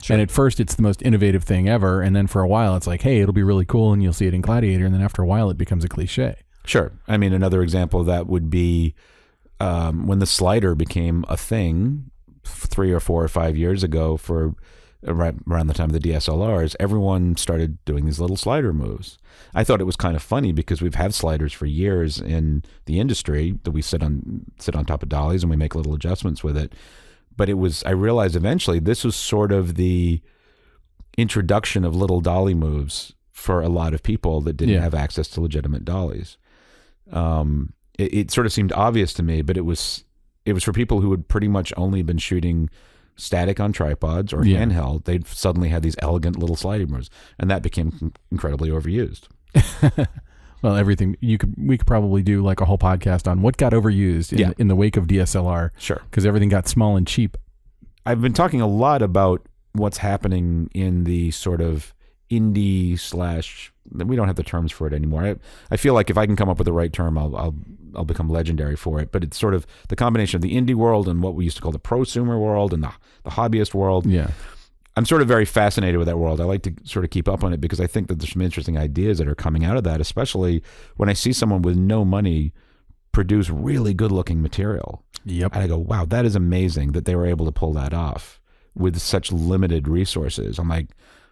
Sure. And at first it's the most innovative thing ever. And then for a while it's like, hey, it'll be really cool, and you'll see it in Gladiator. And then after a while it becomes a cliche. Sure. I mean, another example of that would be when the slider became a thing 3 or 4 or 5 years ago, for right around the time of the DSLRs, everyone started doing these little slider moves. I thought it was kind of funny because we've had sliders for years in the industry that we sit on top of dollies and we make little adjustments with it. But I realized eventually this was sort of the introduction of little dolly moves for a lot of people that didn't have access to legitimate dollies. It sort of seemed obvious to me, but it was for people who had pretty much only been shooting static on tripods or handheld. They'd suddenly had these elegant little sliding moves, and that became incredibly overused. Well, everything we could probably do like a whole podcast on what got overused in the wake of DSLR. Sure. Because everything got small and cheap. I've been talking a lot about what's happening in the sort of indie / we don't have the terms for it anymore. I feel like if I can come up with the right term, I'll become legendary for it. But it's sort of the combination of the indie world and what we used to call the prosumer world and the hobbyist world. Yeah. I'm sort of very fascinated with that world. I like to sort of keep up on it because I think that there's some interesting ideas that are coming out of that, especially when I see someone with no money produce really good looking material. Yep. And I go, wow, that is amazing that they were able to pull that off with such limited resources. I'm like,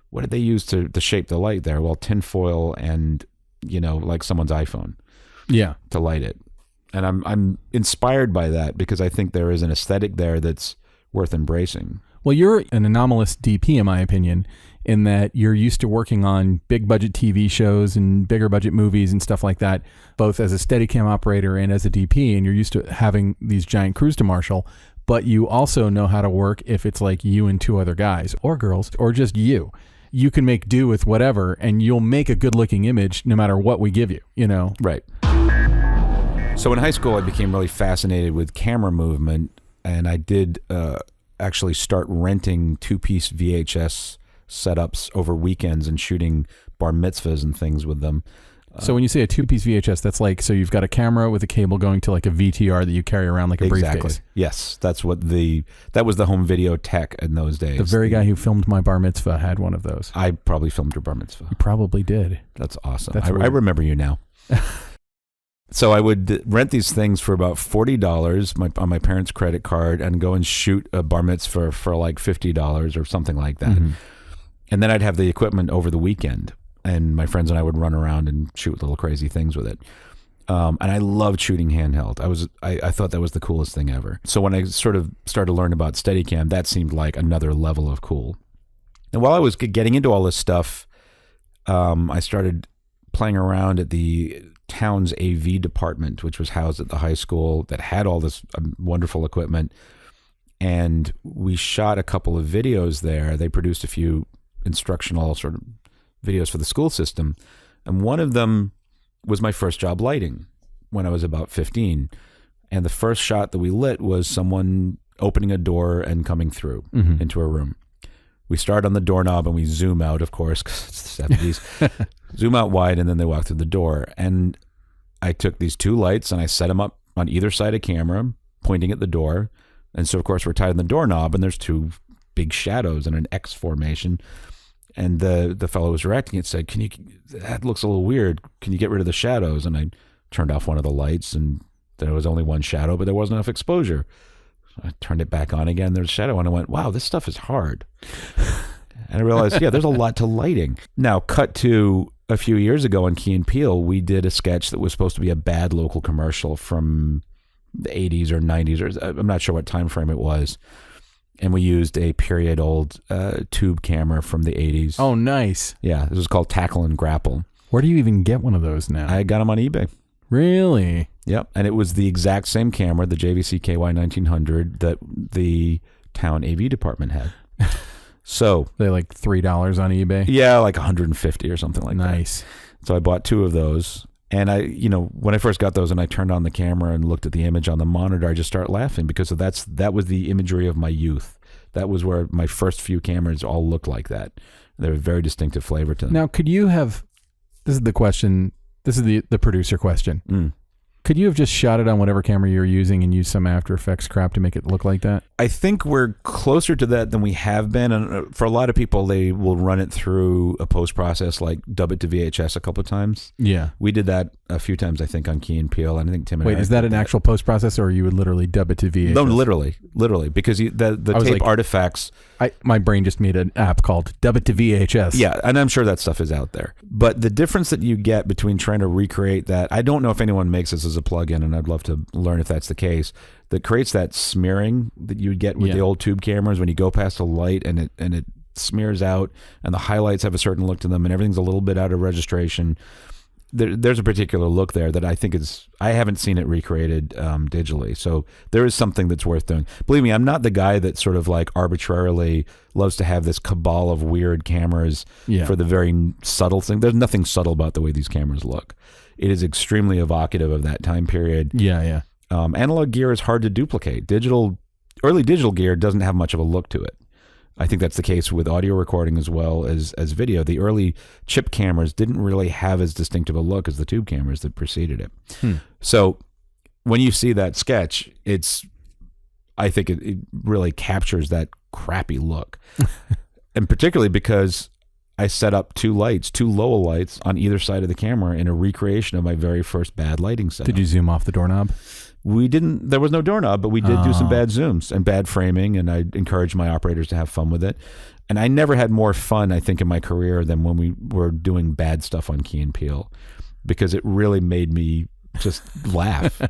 what did they use to shape the light there? Well, tinfoil and, like someone's iPhone. Yeah. To light it. And I'm inspired by that because I think there is an aesthetic there that's worth embracing. Well, you're an anomalous DP, in my opinion, in that you're used to working on big budget TV shows and bigger budget movies and stuff like that, both as a Steadicam operator and as a DP, and you're used to having these giant crews to marshal, but you also know how to work if it's like you and 2 other guys or girls or just you. You can make do with whatever, and you'll make a good-looking image no matter what we give you, Right. So in high school, I became really fascinated with camera movement, and I did actually start renting 2-piece VHS setups over weekends and shooting bar mitzvahs and things with them. So when you say a 2-piece VHS, that's like, so you've got a camera with a cable going to like a VTR that you carry around like a briefcase. Yes, that was the home video tech in those days. The very guy who filmed my bar mitzvah had one of those. I probably filmed your bar mitzvah. You probably did. That's awesome. I remember you now. So I would rent these things for about $40 on my parents' credit card and go and shoot a bar mitzvah for like $50 or something like that. Mm-hmm. And then I'd have the equipment over the weekend, and my friends and I would run around and shoot little crazy things with it. And I loved shooting handheld. I thought that was the coolest thing ever. So when I sort of started to learn about Steadicam, that seemed like another level of cool. And while I was getting into all this stuff, I started playing around at the town's AV department, which was housed at the high school that had all this wonderful equipment. And we shot a couple of videos there. They produced a few instructional sort of videos for the school system. And one of them was my first job lighting when I was about 15. And the first shot that we lit was someone opening a door and coming through into a room. We start on the doorknob and we zoom out, of course, because it's the 70s. Zoom out wide, and then they walk through the door. And I took these 2 lights and I set them up on either side of camera, pointing at the door. And so, of course, we're tied on the doorknob, and there's 2 big shadows in an X formation. And the fellow who was directing it said, that looks a little weird. Can you get rid of the shadows? And I turned off one of the lights, and there was only one shadow, but there wasn't enough exposure. So I turned it back on again. There's a shadow, and I went, wow, this stuff is hard. And I realized, yeah, there's a lot to lighting. Now, cut to a few years ago on Key and Peele, we did a sketch that was supposed to be a bad local commercial from the 80s or 90s, or I'm not sure what time frame it was. And we used a period-old tube camera from the 80s. Oh, nice. Yeah, this was called Tackle and Grapple. Where do you even get one of those now? I got them on eBay. Really? Yep, and it was the exact same camera, the JVC KY1900, that the town AV department had. So they're like $3 on eBay? Yeah, like 150 or something like that. Nice. So I bought 2 of those. And when I first got those and I turned on the camera and looked at the image on the monitor, I just started laughing because that was the imagery of my youth. That was where my first few cameras all looked like that. They have a very distinctive flavor to them. Now, could you have, this is the question, this is the producer question. Could you have just shot it on whatever camera you're using and used some After Effects crap to make it look like that? I think we're closer to that than we have been. And for a lot of people, they will run it through a post process, like dub it to VHS a couple of times. Yeah. We did that a few times, I think, on Key and Peele. And I think Tim and Wait, is that an actual post process, or you would literally dub it to VHS? No, literally, because the tape artifacts. My brain just made an app called Dub It to VHS. Yeah, and I'm sure that stuff is out there. But the difference that you get between trying to recreate that, I don't know if anyone makes this as a plugin, and I'd love to learn if that's the case, that creates that smearing that you would get with the old tube cameras when you go past a light and it smears out, and the highlights have a certain look to them, and everything's a little bit out of registration. There's a particular look there that I think I haven't seen it recreated digitally. So there is something that's worth doing. Believe me, I'm not the guy that sort of like arbitrarily loves to have this cabal of weird cameras for the very subtle thing. There's nothing subtle about the way these cameras look. It is extremely evocative of that time period. Yeah. Analog gear is hard to duplicate. Early digital gear doesn't have much of a look to it. I think that's the case with audio recording as well as video. The early chip cameras didn't really have as distinctive a look as the tube cameras that preceded it. So when you see that sketch, I think it really captures that crappy look. And particularly because I set up 2 Lowell lights on either side of the camera in a recreation of my very first bad lighting setup. Did you zoom off the doorknob? We didn't. There was no doorknob, but we did do some bad zooms and bad framing, and I encouraged my operators to have fun with it. And I never had more fun, I think, in my career than when we were doing bad stuff on Key and Peele, because it really made me just laugh.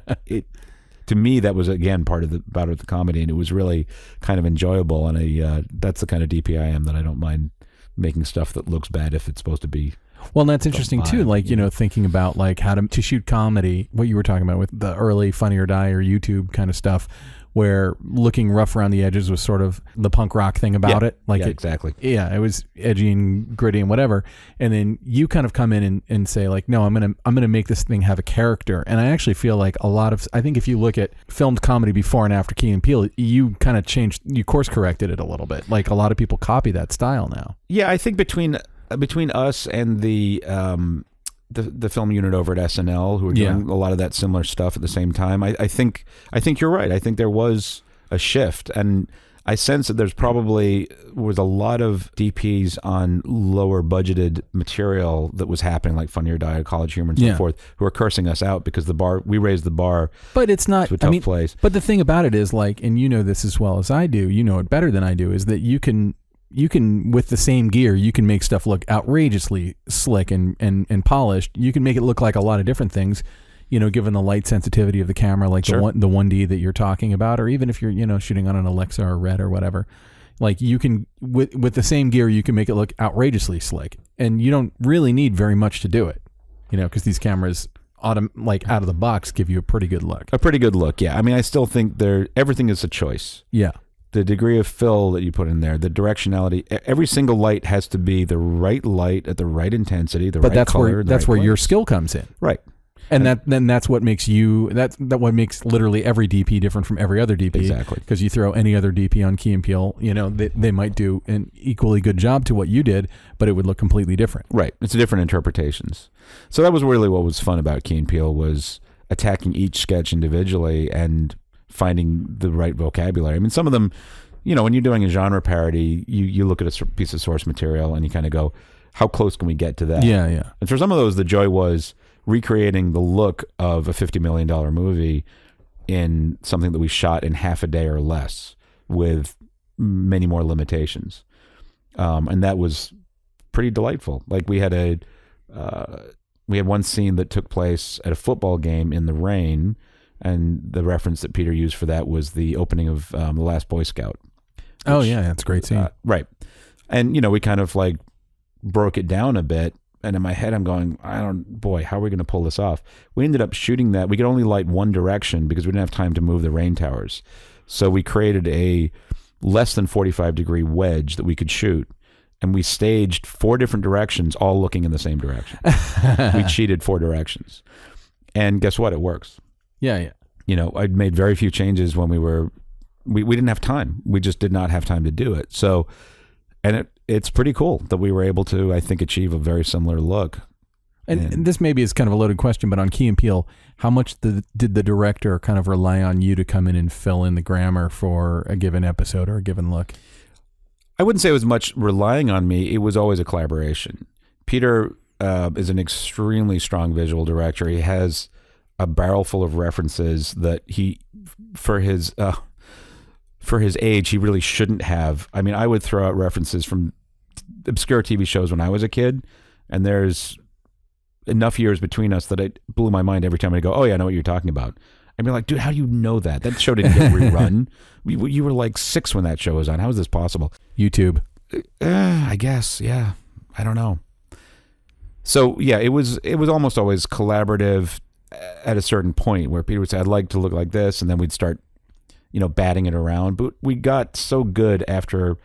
To me, that was again part of the comedy, and it was really kind of enjoyable. And that's the kind of DP I am, that I don't mind making stuff that looks bad if it's supposed to be. Well, and that's interesting too. Like, thinking about like how to shoot comedy, what you were talking about with the early Funny or Die or YouTube kind of stuff, where looking rough around the edges was sort of the punk rock thing about it. Like exactly. Yeah, it was edgy and gritty and whatever. And then you kind of come in and say like, no, I'm gonna make this thing have a character. And I actually feel like I think if you look at filmed comedy before and after Key and Peele, you kind of you course corrected it a little bit. Like a lot of people copy that style now. Yeah, I think between us and the film unit over at SNL, who are doing a lot of that similar stuff at the same time, I think you're right. I think there was a shift, and I sense that there's probably was a lot of DPs on lower budgeted material that was happening, like Funny or Die, College Humor, and so forth, who are cursing us out because we raised the bar. But it's not to a tough place. But the thing about it is, like, and you know this as well as I do, you know it better than I do, is that you can, with the same gear, you can make stuff look outrageously slick and polished. You can make it look like a lot of different things, given the light sensitivity of the camera, like the 1D that you're talking about, or even if you're, shooting on an Alexa or Red or whatever. Like you can, with the same gear, you can make it look outrageously slick. And you don't really need very much to do it, because these cameras, out of the box, give you a pretty good look. A pretty good look, yeah. I mean, I still think everything is a choice. Yeah. The degree of fill that you put in there, the directionality, every single light has to be the right light at the right intensity, right color. But that's where your skill comes in. Right. And that's what makes what makes literally every DP different from every other DP. Exactly. Because you throw any other DP on Key and Peele, they might do an equally good job to what you did, but it would look completely different. Right. It's different interpretations. So that was really what was fun about Key and Peele, was attacking each sketch individually and finding the right vocabulary. I mean, some of them when you're doing a genre parody, you look at a piece of source material and you kind of go, how close can we get to that? Yeah, yeah. And for some of those, the joy was recreating the look of a $50 million movie in something that we shot in half a day or less with many more limitations. And that was pretty delightful. Like we had one scene that took place at a football game in the rain, and the reference that Peter used for that was the opening of The Last Boy Scout. Oh yeah, that's a great scene. Right. And, we kind of like broke it down a bit. And in my head, I'm going, how are we going to pull this off? We ended up shooting that. We could only light one direction because we didn't have time to move the rain towers. So we created a less than 45-degree wedge that we could shoot. And we staged 4 different directions, all looking in the same direction. We cheated 4 directions. And guess what? It works. Yeah, yeah. I'd made very few changes when we didn't have time. We just did not have time to do it. So, and it's pretty cool that we were able to, I think, achieve a very similar look. And this maybe is kind of a loaded question, but on Key and Peele, how much did the director kind of rely on you to come in and fill in the grammar for a given episode or a given look? I wouldn't say it was much relying on me. It was always a collaboration. Peter is an extremely strong visual director. He has a barrel full of references that he, for his age, he really shouldn't have. I mean, I would throw out references from obscure TV shows when I was a kid, and there's enough years between us that it blew my mind every time I go, oh yeah, I know what you're talking about. I'd be like, dude, how do you know that? That show didn't get rerun. You were like 6 when that show was on. How is this possible? YouTube. I guess, yeah. I don't know. So yeah, it was almost always collaborative at a certain point where Peter would say, I'd like to look like this, and then we'd start, batting it around. But we got so good after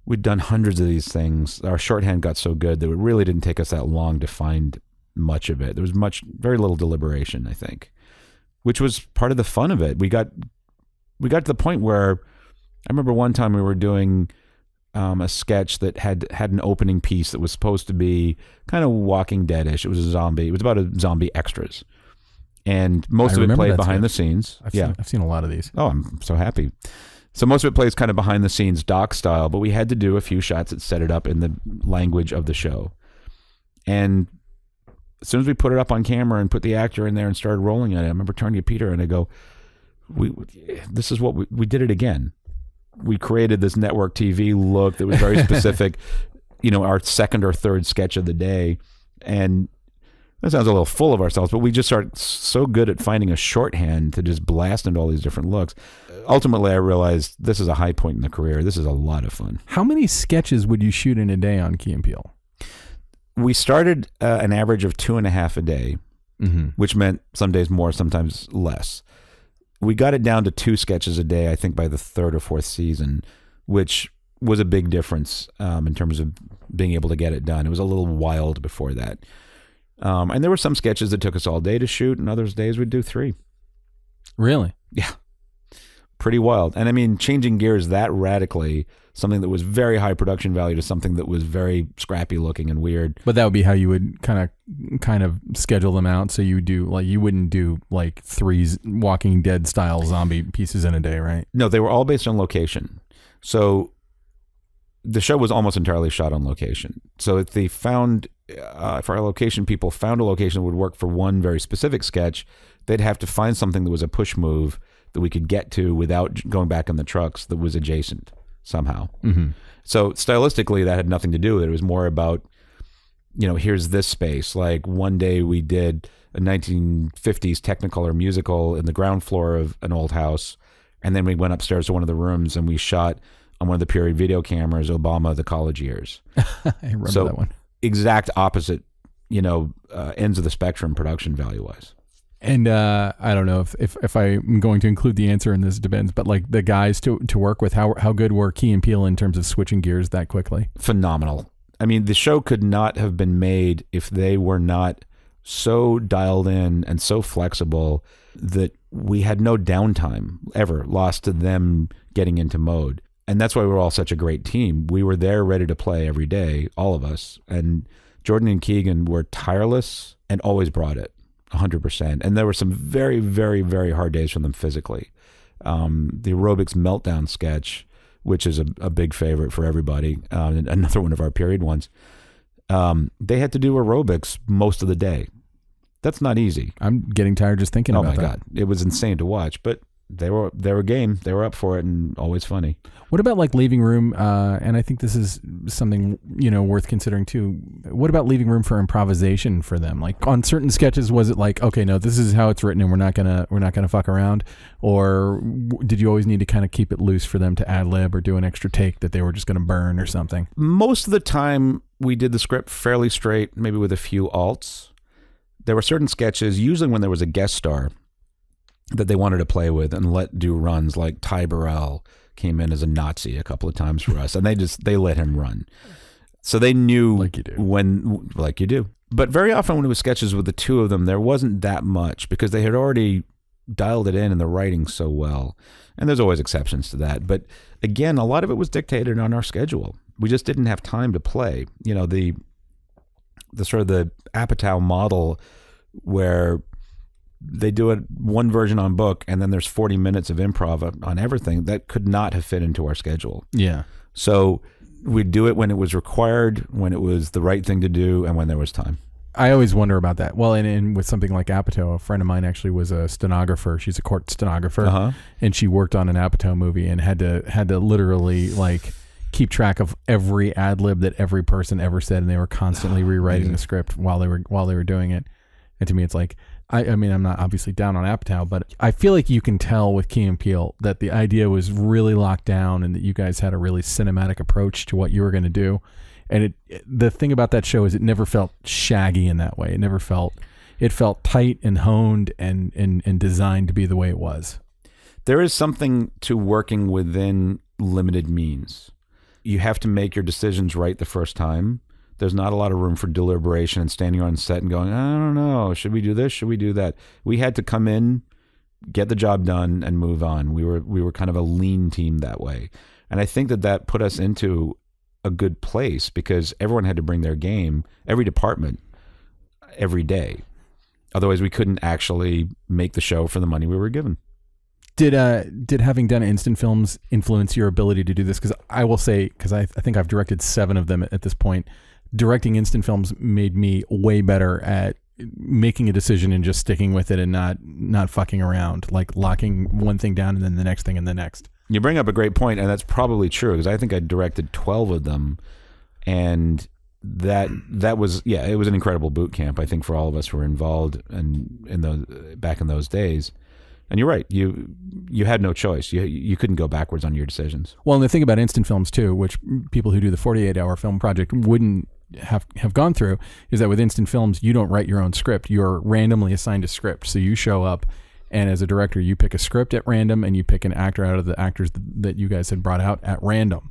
we'd done hundreds of these things. Our shorthand got so good that it really didn't take us that long to find much of it. There was very little deliberation, I think, which was part of the fun of it. We got to the point where I remember one time we were doing a sketch that had an opening piece that was supposed to be kind of Walking Dead-ish. It was a zombie. It was about a zombie extras. And most of it played behind the scenes. I've seen a lot of these. Oh, I'm so happy. So most of it plays kind of behind the scenes doc style, but we had to do a few shots that set it up in the language of the show. And as soon as we put it up on camera and put the actor in there and started rolling at it, I remember turning to Peter and I go, this is what we did it again. We created this network TV look that was very specific, our second or third sketch of the day. And that sounds a little full of ourselves, but we just started so good at finding a shorthand to just blast into all these different looks. Ultimately, I realized this is a high point in the career. This is a lot of fun. How many sketches would you shoot in a day on Key and Peele? We started an average of 2.5 a day, which meant some days more, sometimes less. We got it down to 2 sketches a day, I think, by the 3rd or 4th season, which was a big difference in terms of being able to get it done. It was a little wild before that. And there were some sketches that took us all day to shoot, and others days we'd do 3. Really? Yeah. Pretty wild. And I mean, changing gears that radically, something that was very high production value to something that was very scrappy looking and weird. But that would be how you would kind of schedule them out. So you wouldn't do like 3 Walking Dead style zombie pieces in a day, right? No, they were all based on location. So the show was almost entirely shot on location. So if they found, if our location people found a location that would work for one very specific sketch, they'd have to find something that was a push move that we could get to without going back in the trucks that was adjacent somehow. Mm-hmm. So stylistically, that had nothing to do with it. It was more about, here's this space. Like one day we did a 1950s Technicolor musical in the ground floor of an old house. And then we went upstairs to one of the rooms and we shot on one of the period video cameras, Obama, the college years. I remember that one. Exact opposite, ends of the spectrum production value-wise. And I don't know if I'm going to include the answer in this depends, but like the guys to work with, how good were Key and Peele in terms of switching gears that quickly? Phenomenal. I mean, the show could not have been made if they were not so dialed in and so flexible that we had no downtime ever lost to them getting into mode. And that's why we're all such a great team. We were there ready to play every day, all of us. And Jordan and Keegan were tireless and always brought it 100%. And there were some very, very, very hard days for them physically. The Aerobics Meltdown sketch which is a big favorite for everybody, another one of our period ones, they had to do aerobics most of the day. That's not easy. I'm getting tired just thinking about that. Oh my God. It was insane to watch, but they were game. They were up for it and always funny. What about like leaving room? And I think this is something, worth considering too. What about leaving room for improvisation for them? Like on certain sketches, was it like, okay, no, this is how it's written and we're not gonna fuck around? Or did you always need to kind of keep it loose for them to ad lib or do an extra take that they were just going to burn or something? Most of the time we did the script fairly straight, maybe with a few alts. There were certain sketches, usually when there was a guest star, that they wanted to play with and let do runs. Like Ty Burrell came in as a Nazi a couple of times for us, and they let him run. So they knew like you do. But very often when it was sketches with the two of them, there wasn't that much because they had already dialed it in the writing so well. And there's always exceptions to that. But again, a lot of it was dictated on our schedule. We just didn't have time to play. The sort of the Apatow model where they do it one version on book and then there's 40 minutes of improv on everything, that could not have fit into our schedule. Yeah. So we'd do it when it was required, when it was the right thing to do, and when there was time. I always wonder about that. Well, and with something like Apatow, a friend of mine actually was a stenographer. She's a court stenographer, and she worked on an Apatow movie and had to literally like keep track of every ad lib that every person ever said, and they were constantly rewriting the script while they were doing it. And to me, it's like, I mean, I'm not obviously down on Apatow, but I feel like you can tell with Key and Peele that the idea was really locked down and that you guys had a really cinematic approach to what you were going to do. And the thing about that show is it never felt shaggy in that way. It felt tight and honed and designed to be the way it was. There is something to working within limited means. You have to make your decisions right the first time. There's not a lot of room for deliberation and standing on set and going, I don't know, should we do this? Should we do that? We had to come in, get the job done, and move on. We were kind of a lean team that way. And I think that put us into a good place because everyone had to bring their game, every department, every day. Otherwise, we couldn't actually make the show for the money we were given. Did having done instant films influence your ability to do this? Because I will say, because I think I've directed 7 of them at this point, directing instant films made me way better at making a decision and just sticking with it and not fucking around, like locking one thing down and then the next thing and the next. You bring up a great point, and that's probably true because I think I directed 12 of them, and that was it was an incredible boot camp. I think for all of us who were involved and back in those days. And you're right. You had no choice. You couldn't go backwards on your decisions. Well, and the thing about instant films too, which people who do the 48-hour film project wouldn't have gone through, is that with instant films, you don't write your own script. You're randomly assigned a script. So you show up, and as a director, you pick a script at random, and you pick an actor out of the actors that you guys had brought out at random.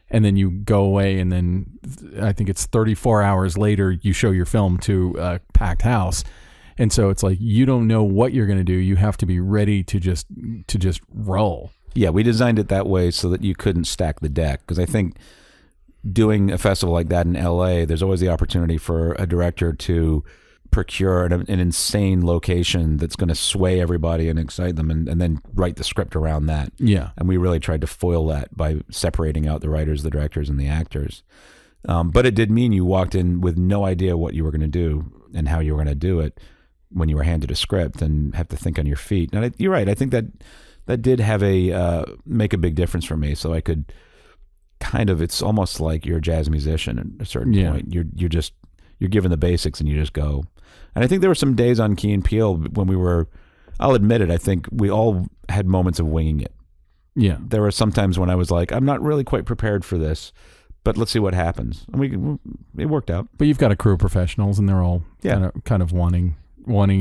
And then you go away, and then I think it's 34 hours later, you show your film to a packed house. And so it's like, you don't know what you're going to do. You have to be ready to just roll. Yeah, we designed it that way so that you couldn't stack the deck. Because I think doing a festival like that in LA, there's always the opportunity for a director to procure an insane location that's going to sway everybody and excite them and then write the script around that. Yeah. And we really tried to foil that by separating out the writers, the directors, and the actors. But it did mean you walked in with no idea what you were going to do and how you were going to do it when you were handed a script and have to think on your feet. And you're right. I think that did have make a big difference for me. So I could it's almost like you're a jazz musician at a certain point. You're given the basics and you just go. And I think there were some days on Key and Peele when I'll admit it, I think we all had moments of winging it. Yeah. There were some times when I was like, I'm not really quite prepared for this, but let's see what happens. And it worked out. But you've got a crew of professionals and they're all kind of wanting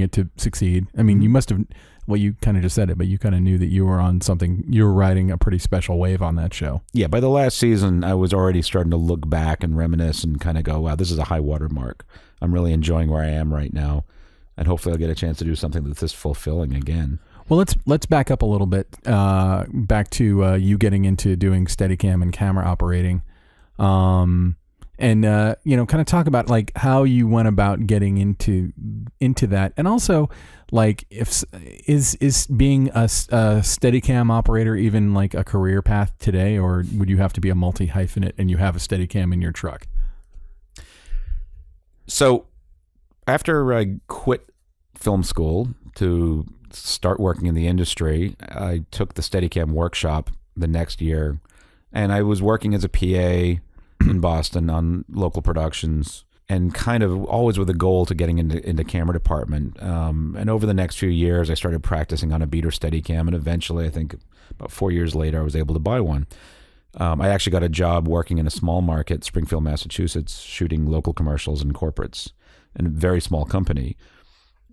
it to succeed. I mean, you must have, you kind of just said it, but you kind of knew that you were on something, you were riding a pretty special wave on that show. Yeah, by the last season, I was already starting to look back and reminisce and kind of go, wow, this is a high water mark. I'm really enjoying where I am right now. And hopefully I'll get a chance to do something that's this fulfilling again. Well, let's back up a little bit, back to you getting into doing Steadicam and camera operating. And and kind of talk about like how you went about getting into that, and also like if is being a Steadicam operator even like a career path today, or would you have to be a multi-hyphenate and you have a Steadicam in your truck? So after I quit film school to start working in the industry, I took the Steadicam workshop the next year, and I was working as a PA in Boston on local productions, and kind of always with a goal to getting into camera department. And over the next few years, I started practicing on a beater Steadicam, and eventually, I think about 4 years later, I was able to buy one. I actually got a job working in a small market, Springfield, Massachusetts, shooting local commercials and corporates, in a very small company,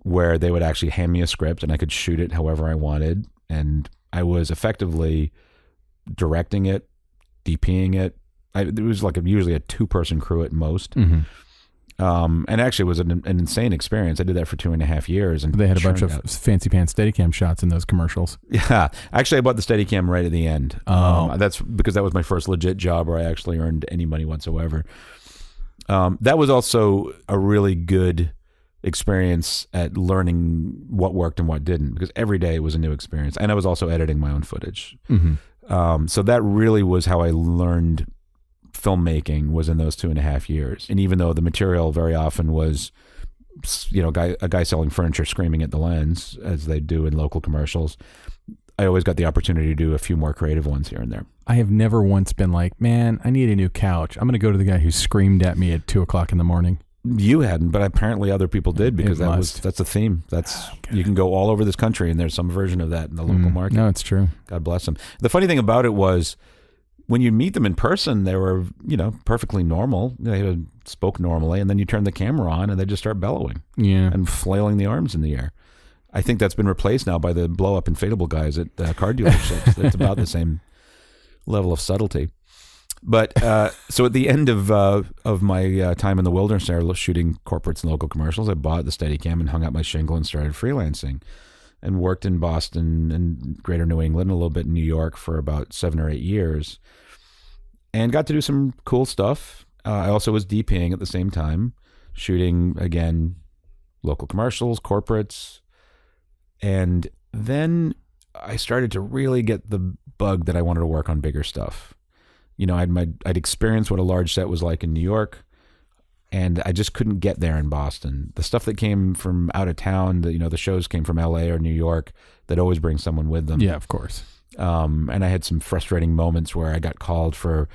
where they would actually hand me a script and I could shoot it however I wanted. And I was effectively directing it, DPing it. It was like usually a 2-person crew at most. Mm-hmm. And actually it was an insane experience. I did that for 2.5 years. And they had a bunch of fancy pants Steadicam shots in those commercials. Yeah. Actually, I bought the Steadicam right at the end. Oh. That's because that was my first legit job where I actually earned any money whatsoever. That was also a really good experience at learning what worked and what didn't, because every day was a new experience. And I was also editing my own footage. Mm-hmm. So that really was how I learned filmmaking, was in those 2.5 years. And even though the material very often was, a guy selling furniture screaming at the lens, as they do in local commercials, I always got the opportunity to do a few more creative ones here and there. I have never once been like, man, I need a new couch. I'm going to go to the guy who screamed at me at 2:00 in the morning. You hadn't, but apparently other people did, because that's a theme. You can go all over this country and there's some version of that in the local market. No, it's true. God bless them. The funny thing about it was, when you meet them in person, they were, perfectly normal. They spoke normally, and then you turn the camera on and they just start bellowing and flailing the arms in the air. I think that's been replaced now by the blow up and fadeable guys at car dealerships. It's about the same level of subtlety. But so at the end of my time in the wilderness there, shooting corporates and local commercials, I bought the Steadicam and hung out my shingle and started freelancing, and worked in Boston and Greater New England, a little bit in New York for about 7 or 8 years, and got to do some cool stuff. I also was DPing at the same time, shooting, again, local commercials, corporates. And then I started to really get the bug that I wanted to work on bigger stuff. I'd experienced what a large set was like in New York, and I just couldn't get there in Boston. The stuff that came from out of town, the shows came from LA or New York, that always brings someone with them. Yeah, of course. And I had some frustrating moments where I got called for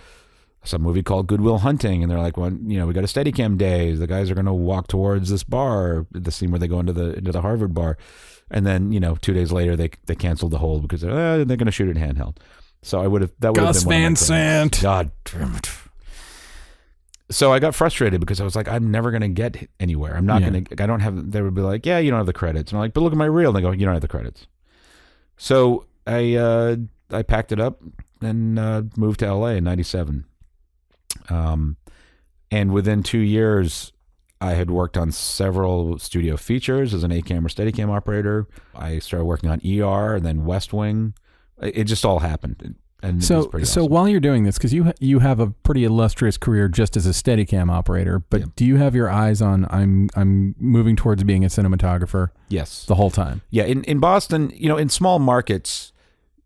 some movie called Good Will Hunting, and they're like, well, we got a Steadicam day. The guys are going to walk towards this bar, the scene where they go into the Harvard bar. And then, 2 days later, they canceled the whole because they're going to shoot it handheld. So that would have been Gus Van Sant. God damn it. So I got frustrated because I was like, I'm never going to get anywhere. I'm not going to, I don't have, they would be like, yeah, you don't have the credits. And I'm like, but look at my reel. And they go, you don't have the credits. So I packed it up and moved to LA in 97. And within 2 years, I had worked on several studio features as an 8-camera Steadicam operator. I started working on ER and then West Wing. It just all happened. And so awesome. While you're doing this, because you have a pretty illustrious career just as a Steadicam operator, but do you have your eyes on I'm moving towards being a cinematographer? Yes, the whole time. Yeah, in Boston, in small markets,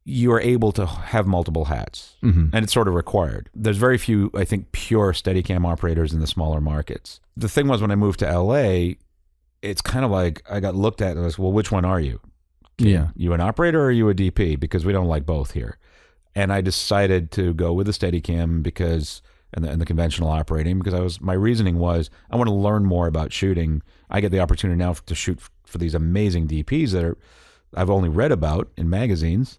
you are able to have multiple hats, and it's sort of required. There's very few, I think, pure Steadicam operators in the smaller markets. The thing was, when I moved to LA, it's kind of like I got looked at and I was, well, which one are you? Yeah, you an operator or are you a DP? Because we don't like both here. And I decided to go with the Steadicam because, and the conventional operating, because my reasoning was, I want to learn more about shooting. I get the opportunity now to shoot for these amazing DPs that I've only read about in magazines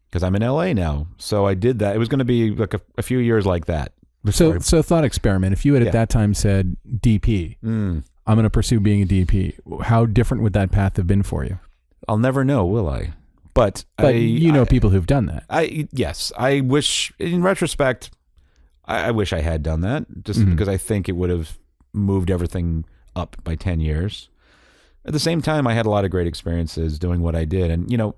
because I'm in LA now. So I did that. It was going to be like a few years like that. So thought experiment. If you had at that time said DP, I'm going to pursue being a DP, how different would that path have been for you? I'll never know, will I? But people who've done that. Yes. I wish, in retrospect, I wish I had done that, just because I think it would have moved everything up by 10 years. At the same time, I had a lot of great experiences doing what I did. And,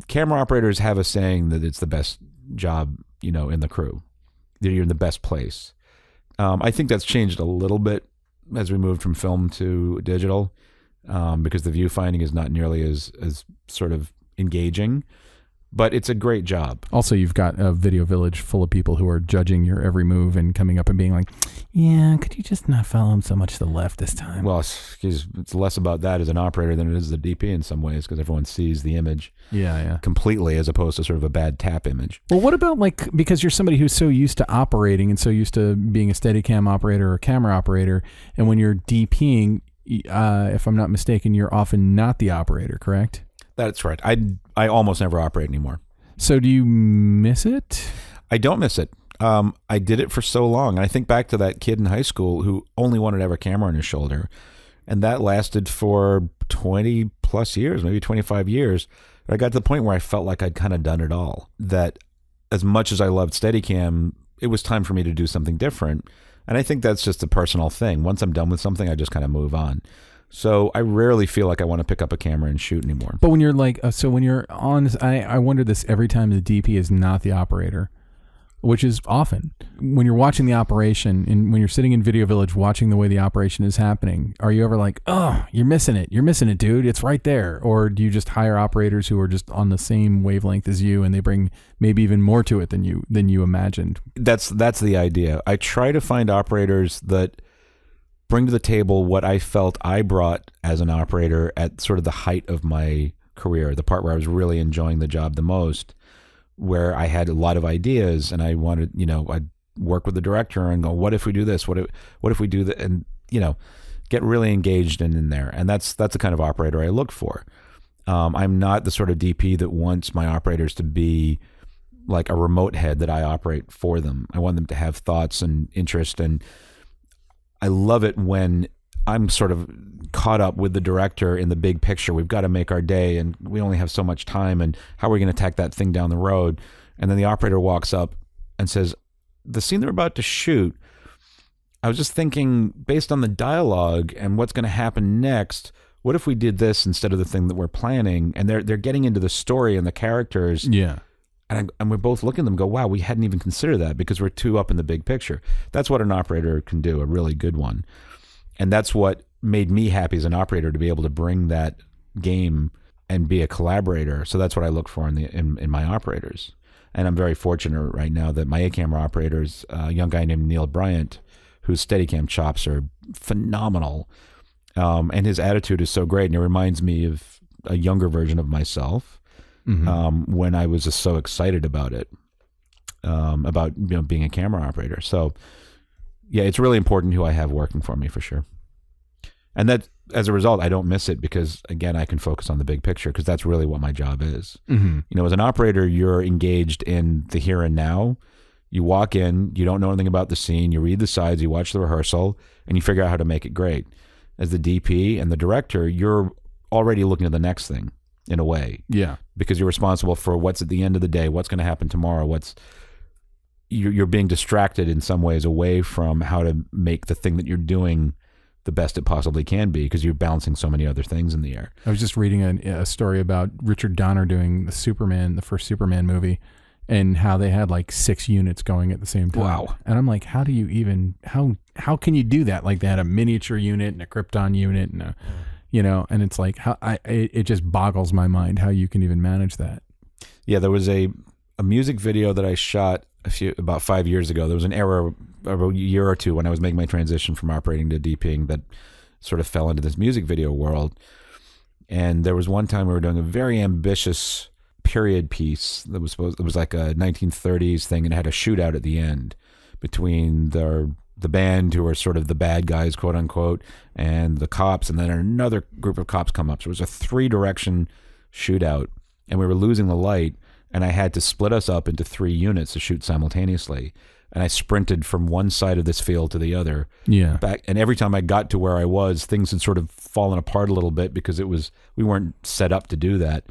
camera operators have a saying that it's the best job, in the crew. You're in the best place. I think that's changed a little bit as we moved from film to digital, because the viewfinding is not nearly as sort of engaging. But it's a great job. Also, you've got a video village full of people who are judging your every move and coming up and being like, yeah, could you just not follow him so much to the left this time? Well, it's less about that as an operator than it is the DP in some ways, because everyone sees the image completely as opposed to sort of a bad tap image. Well, what about because you're somebody who's so used to operating and so used to being a Steadicam operator or camera operator, and when you're DPing, if I'm not mistaken, you're often not the operator, correct? That's right. I almost never operate anymore. So do you miss it? I don't miss it. I did it for so long. And I think back to that kid in high school who only wanted to have a camera on his shoulder. And that lasted for 20 plus years, maybe 25 years. I got to the point where I felt like I'd kind of done it all. That as much as I loved Steadicam, it was time for me to do something different. And I think that's just a personal thing. Once I'm done with something, I just kind of move on. So I rarely feel like I want to pick up a camera and shoot anymore. But when you're when you're on, I wonder this every time the DP is not the operator, which is often. When you're watching the operation and when you're sitting in Video Village watching the way the operation is happening, are you ever like, oh, you're missing it, dude, it's right there? Or do you just hire operators who are just on the same wavelength as you and they bring maybe even more to it than you imagined? That's the idea. I try to find operators that bring to the table what I felt I brought as an operator at sort of the height of my career, the part where I was really enjoying the job the most, where I had a lot of ideas and I wanted, I'd work with the director and go, what if we do this? What if we do that? And, get really engaged in there. And that's the kind of operator I look for. I'm not the sort of DP that wants my operators to be like a remote head that I operate for them. I want them to have thoughts and interest, and I love it when I'm sort of caught up with the director in the big picture. We've got to make our day and we only have so much time, and how are we going to tack that thing down the road? And then the operator walks up and says, the scene they're about to shoot, I was just thinking, based on the dialogue and what's going to happen next, what if we did this instead of the thing that we're planning? And they're getting into the story and the characters. Yeah. And we're both looking at them and go, wow, we hadn't even considered that because we're too up in the big picture. That's what an operator can do, a really good one. And that's what made me happy as an operator, to be able to bring that game and be a collaborator. So that's what I look for in my operators. And I'm very fortunate right now that my A-camera operators, a young guy named Neil Bryant, whose Steadicam chops are phenomenal. And his attitude is so great. And it reminds me of a younger version of myself. Mm-hmm. When I was just so excited about it, about being a camera operator. So, yeah, it's really important who I have working for me, for sure. And that, as a result, I don't miss it because, again, I can focus on the big picture because that's really what my job is. Mm-hmm. As an operator, you're engaged in the here and now. You walk in, you don't know anything about the scene, you read the sides, you watch the rehearsal, and you figure out how to make it great. As the DP and the director, you're already looking at the next thing. In a way, yeah, because you're responsible for what's at the end of the day, what's going to happen tomorrow, you're being distracted in some ways away from how to make the thing that you're doing the best it possibly can be, because you're balancing so many other things in the air. I was just reading a story about Richard Donner doing the first Superman movie, and how they had like 6 units going at the same time. Wow. And I'm like, how do you even how can you do that? Like, they had a miniature unit and a Krypton unit and a and it's like, it just boggles my mind how you can even manage that. Yeah, there was a music video that I shot about 5 years ago. There was an era, a year or two, when I was making my transition from operating to DPing, that sort of fell into this music video world. And there was one time we were doing a very ambitious period piece that was it was like a 1930s thing, and it had a shootout at the end between the band, who are sort of the bad guys, quote unquote, and the cops, and then another group of cops come up. So it was a 3-direction shootout, and we were losing the light, and I had to split us up into 3 units to shoot simultaneously. And I sprinted from one side of this field to the other. Yeah. Back, and every time I got to where I was, things had sort of fallen apart a little bit because we weren't set up to do that.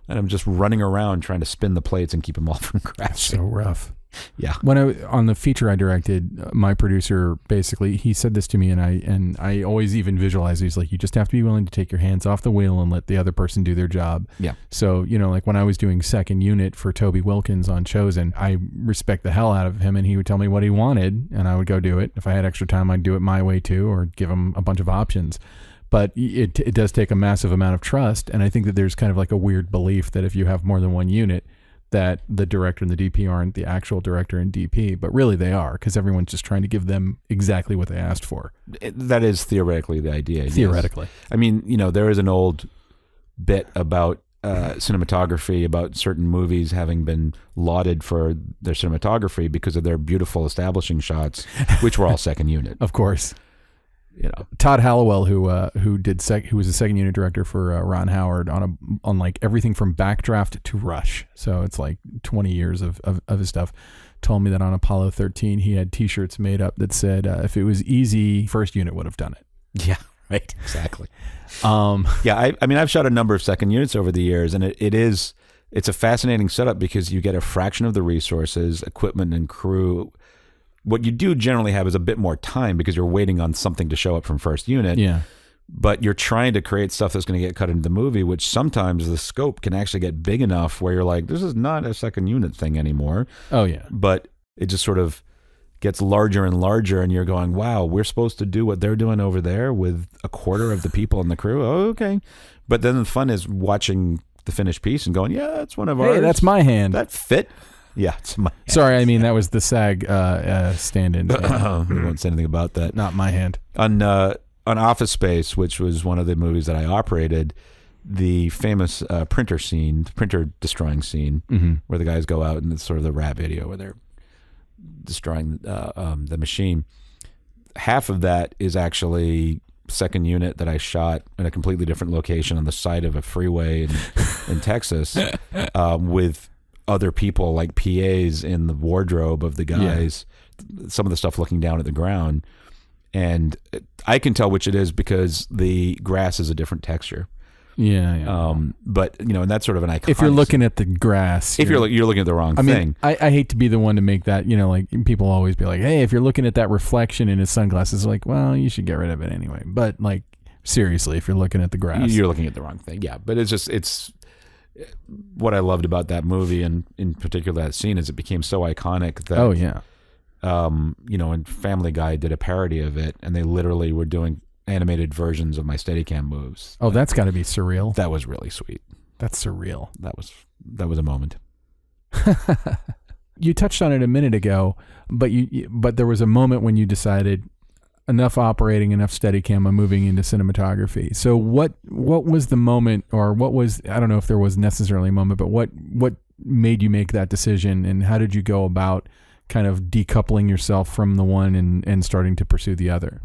And I'm just running around trying to spin the plates and keep them all from crashing. So rough. Yeah. When on the feature I directed, my producer basically, he said this to me, and I always even visualize. He's like, you just have to be willing to take your hands off the wheel and let the other person do their job. Yeah. So, like when I was doing second unit for Toby Wilkins on Chosen, I respect the hell out of him, and he would tell me what he wanted, and I would go do it. If I had extra time, I'd do it my way too, or give him a bunch of options. But it does take a massive amount of trust, and I think that there's kind of like a weird belief that if you have more than one unit, that the director and the DP aren't the actual director and DP, but really they are, because everyone's just trying to give them exactly what they asked for. That is theoretically the idea. Theoretically. Yes. I mean, there is an old bit about cinematography, about certain movies having been lauded for their cinematography because of their beautiful establishing shots, which were all second unit. Of course. Todd Hallowell, who was a second unit director for Ron Howard on like everything from Backdraft to Rush, so it's like 20 years of his stuff, told me that on Apollo 13 he had T-shirts made up that said if it was easy, first unit would have done it. Yeah, right, exactly. Yeah, I mean I've shot a number of second units over the years, and it's a fascinating setup because you get a fraction of the resources, equipment, and crew. What you do generally have is a bit more time because you're waiting on something to show up from first unit. Yeah. But you're trying to create stuff that's going to get cut into the movie, which sometimes the scope can actually get big enough where you're like, this is not a second unit thing anymore. Oh, yeah. But it just sort of gets larger and larger, and you're going, wow, we're supposed to do what they're doing over there with a quarter of the people in the crew? Oh, okay. But then the fun is watching the finished piece and going, yeah, that's one of ours. Hey, that's my hand. That fit. Yeah, it's my hand. Sorry, I mean that was the SAG stand-in. We won't say anything about that. Not my hand. On Office Space, which was one of the movies that I operated, the famous printer destroying scene, where the guys go out and it's sort of the rap video where they're destroying the machine. Half of that is actually second unit that I shot in a completely different location on the side of a freeway in Texas with other people like PAs in the wardrobe of the guys, some of the stuff looking down at the ground. And I can tell which it is because the grass is a different texture. Yeah. But and that's sort of an iconic. If you're looking at the grass, you're looking at the wrong thing. Mean, I hate to be the one to make that. Like people always be like, "Hey, if you're looking at that reflection in his sunglasses, like, well, you should get rid of it anyway." But like seriously, if you're looking at the grass, you're looking at the wrong thing. Yeah, but it's what I loved about that movie, and in particular that scene, is it became so iconic that and Family Guy did a parody of it, and they literally were doing animated versions of my Steadicam moves. Oh, that's got to be surreal. That was really sweet. That's surreal. That was a moment. You touched on it a minute ago, but there was a moment when you decided enough operating, enough Steadicam, I'm moving into cinematography. So what was the moment, or what was, I don't know if there was necessarily a moment, but what made you make that decision, and how did you go about kind of decoupling yourself from the one and starting to pursue the other?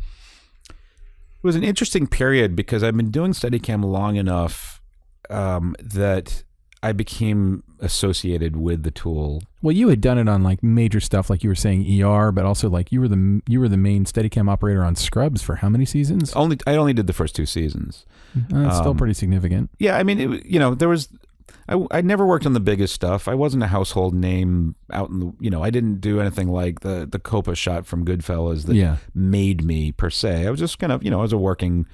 It was an interesting period because I've been doing Steadicam long enough that I became associated with the tool. Well, you had done it on like major stuff, like you were saying ER, but also like you were the main Steadicam operator on Scrubs for how many seasons? I only did the first 2 seasons. That's still pretty significant. Yeah, I mean, there was. I never worked on the biggest stuff. I wasn't a household name out in the. I didn't do anything like the Copa shot from Goodfellas that made me per se. I was just kind of I was a working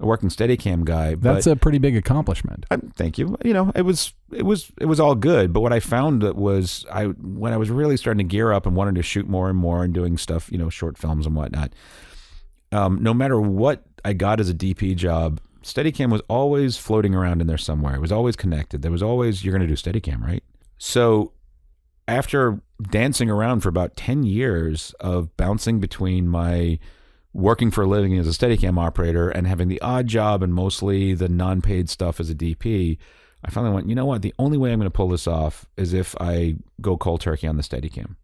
Steadicam guy. That's a pretty big accomplishment. Thank you. It was all good. But what I found that was when I was really starting to gear up and wanted to shoot more and more and doing stuff, short films and whatnot. No matter what I got as a DP job, Steadicam was always floating around in there somewhere. It was always connected. There was always, you're going to do Steadicam, right? So after dancing around for about 10 years of bouncing between my working for a living as a Steadicam operator and having the odd job and mostly the non-paid stuff as a DP, I finally went, you know what? The only way I'm going to pull this off is if I go cold turkey on the Steadicam.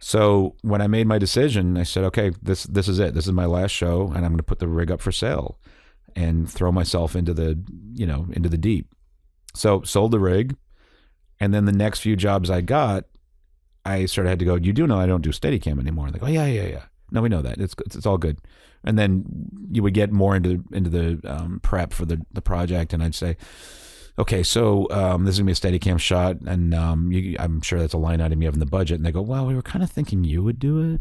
So when I made my decision, I said, okay, this is it. This is my last show, and I'm going to put the rig up for sale and throw myself into the deep. So sold the rig, and then the next few jobs I got, I sort of had to go, you do know I don't do Steadicam anymore. And they go, yeah. No, we know that. It's all good. And then you would get more into the prep for the project, and I'd say, okay, so this is going to be a Steadicam shot, and I'm sure that's a line item you have in the budget. And they go, well, we were kind of thinking you would do it.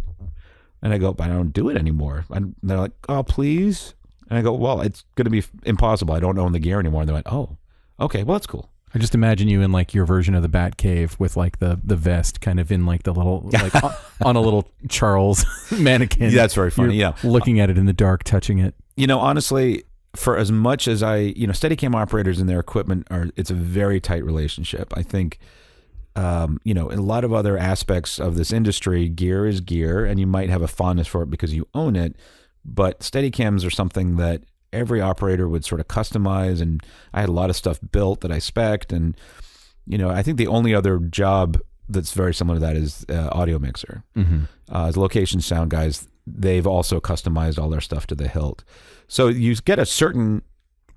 And I go, but I don't do it anymore. And they're like, oh, please. And I go, well, it's going to be impossible. I don't own the gear anymore. And they went, oh, okay, well, that's cool. I just imagine you in like your version of the Bat Cave with like the vest kind of in like the little, like on a little Charles mannequin. That's very funny. You're looking at it in the dark, touching it. Honestly, for as much as Steadicam operators and their equipment it's a very tight relationship. I think, in a lot of other aspects of this industry, gear is gear, and you might have a fondness for it because you own it. But Steadicams are something that every operator would sort of customize, and I had a lot of stuff built that I spec'd, and I think the only other job that's very similar to that is audio mixer. Mm-hmm. As location sound guys, they've also customized all their stuff to the hilt, so you get a certain.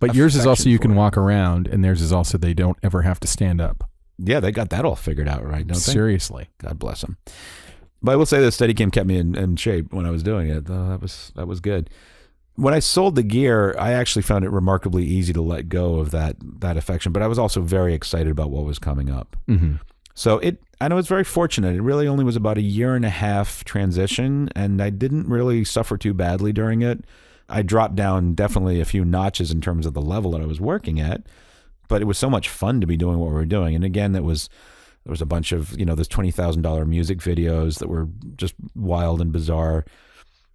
But yours is also you can walk around, and theirs is also they don't ever have to stand up. Yeah, they got that all figured out, right? Don't they? Seriously, God bless them. But I will say that Steadicam kept me in shape when I was doing it. That was good. When I sold the gear, I actually found it remarkably easy to let go of that affection, but I was also very excited about what was coming up. Mm-hmm. So I know it's very fortunate. It really only was about a 1.5 year transition, and I didn't really suffer too badly during it. I dropped down definitely a few notches in terms of the level that I was working at, but it was so much fun to be doing what we were doing. And again, there was a bunch of, those $20,000 music videos that were just wild and bizarre.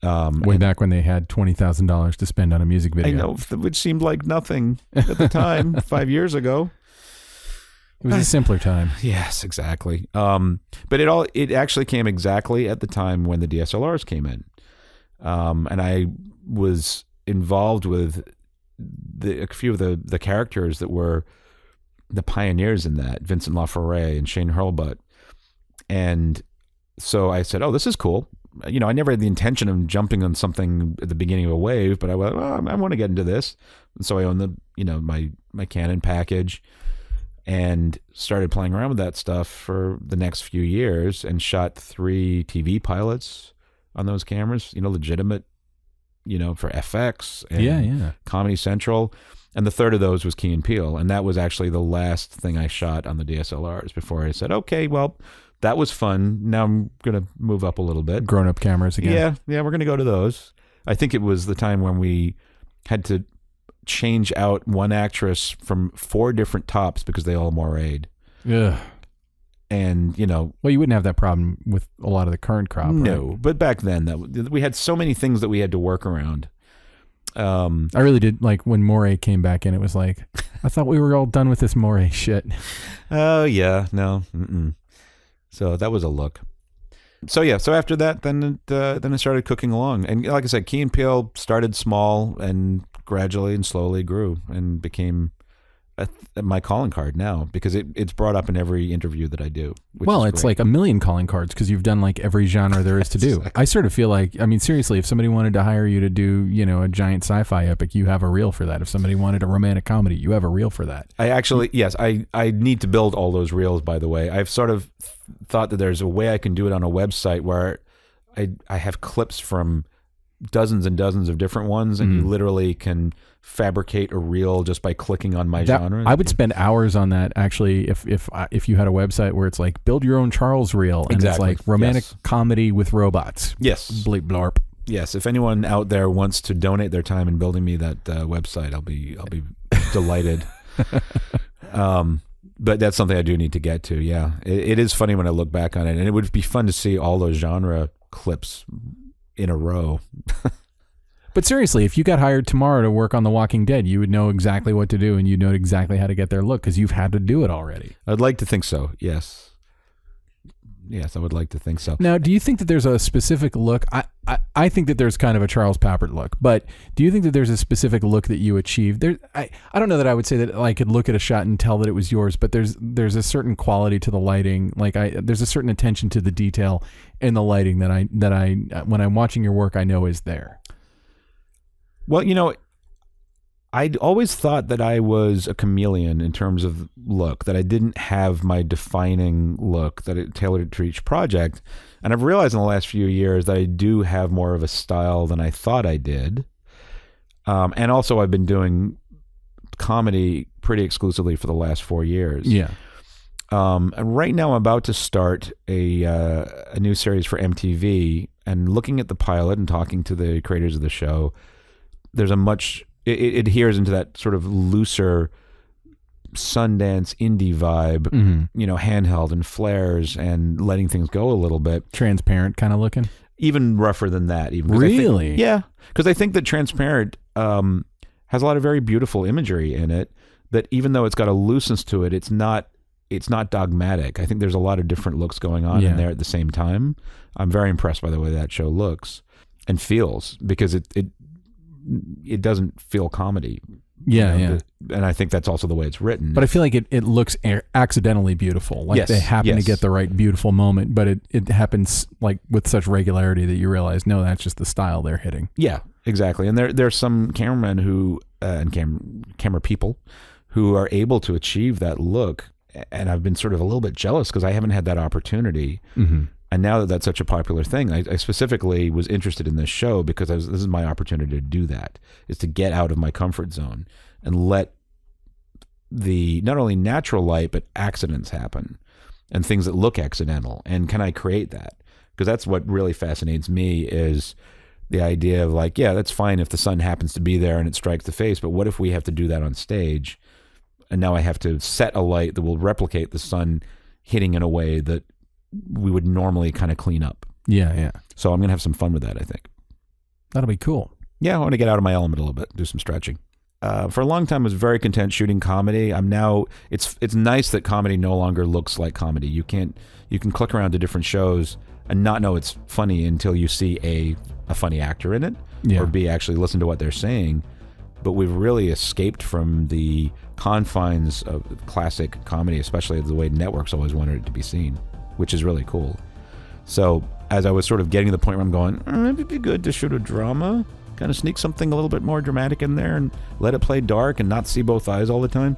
Way back when they had $20,000 to spend on a music video. I know, which seemed like nothing at the time, 5 years ago. It was a simpler time. Yes, exactly. But it actually came exactly at the time when the DSLRs came in. And I was involved with a few of the characters that were the pioneers in that, Vincent LaForêt and Shane Hurlbut. And so I said, oh, this is cool. I never had the intention of jumping on something at the beginning of a wave, but I went, well, I want to get into this. And so I owned my Canon package and started playing around with that stuff for the next few years and shot 3 TV pilots on those cameras, legitimate, for FX and Comedy Central. And the third of those was Key Peele. And that was actually the last thing I shot on the DSLRs before I said, okay, well, that was fun. Now I'm going to move up a little bit. Grown-up cameras again. Yeah, we're going to go to those. I think it was the time when we had to change out one actress from 4 different tops because they all moirayed. Yeah. And, well, you wouldn't have that problem with a lot of the current crop, no, right? But back then we had so many things that we had to work around. I really did, like when Moray came back in, it was like, I thought we were all done with this Moray shit. Oh, yeah, no. Mm-mm. So that was a look. So after that, then I started cooking along. And like I said, Key & Peele started small and gradually and slowly grew and became my calling card now because it's brought up in every interview that I do. Well, it's like a million calling cards because you've done like every genre there is to do. Exactly. I sort of feel like, seriously, if somebody wanted to hire you to do, a giant sci-fi epic, you have a reel for that. If somebody wanted a romantic comedy, you have a reel for that. I actually, yes, I need to build all those reels, by the way. I've sort of thought that there's a way I can do it on a website where I have clips from dozens and dozens of different ones, and you literally can fabricate a reel just by clicking on my genre. I would spend hours on that actually if you had a website where it's like build your own Charles reel and exactly. It's like romantic comedy with robots. Yes. Bleep blorp. Yes, if anyone out there wants to donate their time in building me that website, I'll be delighted. But that's something I do need to get to. Yeah, it is funny when I look back on it, and it would be fun to see all those genre clips in a row. But seriously, if you got hired tomorrow to work on The Walking Dead, you would know exactly what to do, and you'd know exactly how to get their look because you've had to do it already. I'd like to think so. Yes, I would like to think so. Now, do you think that there's a specific look? I think that there's kind of a Charles Papert look, but do you think that there's a specific look that you achieved? I don't know that I would say that I could look at a shot and tell that it was yours, but there's a certain quality to the lighting. There's a certain attention to the detail in the lighting that I when I'm watching your work, I know is there. Well, I'd always thought that I was a chameleon in terms of look, that I didn't have my defining look, that it tailored to each project. And I've realized in the last few years that I do have more of a style than I thought I did. And also I've been doing comedy pretty exclusively for the last 4 years. Yeah. And right now I'm about to start a new series for MTV, and looking at the pilot and talking to the creators of the show, there's it adheres into that sort of looser Sundance indie vibe, handheld and flares and letting things go a little bit. Transparent kind of looking? Even rougher than that. Even. Really? Yeah. Because I think that Transparent has a lot of very beautiful imagery in it, that even though it's got a looseness to it, it's not dogmatic. I think there's a lot of different looks going on in there at the same time. I'm very impressed by the way that show looks and feels, because it doesn't feel comedy. Yeah. And I think that's also the way it's written. But I feel like it looks accidentally beautiful. Like they happen to get the right beautiful moment, but it happens like with such regularity that you realize, no, that's just the style they're hitting. Yeah, exactly. And there's some cameramen who and camera people who are able to achieve that look. And I've been sort of a little bit jealous because I haven't had that opportunity. Mm-hmm. And now that that's such a popular thing, I specifically was interested in this show because this is my opportunity to do that, is to get out of my comfort zone and let the not only natural light, but accidents happen and things that look accidental. And can I create that? Because that's what really fascinates me, is the idea of like, yeah, that's fine if the sun happens to be there and it strikes the face, but what if we have to do that on stage? And now I have to set a light that will replicate the sun hitting in a way that we would normally kind of clean up. Yeah. So I'm going to have some fun with that, I think. That'll be cool. Yeah, I want to get out of my element a little bit, do some stretching. For a long time, I was very content shooting comedy. I'm now, it's nice that comedy no longer looks like comedy. You can click around to different shows and not know it's funny until you see a funny actor in it, or B, actually listen to what they're saying. But we've really escaped from the confines of classic comedy, especially the way networks always wanted it to be seen, which is really cool. So as I was sort of getting to the point where I'm going, maybe it'd be good to shoot a drama, kind of sneak something a little bit more dramatic in there and let it play dark and not see both eyes all the time.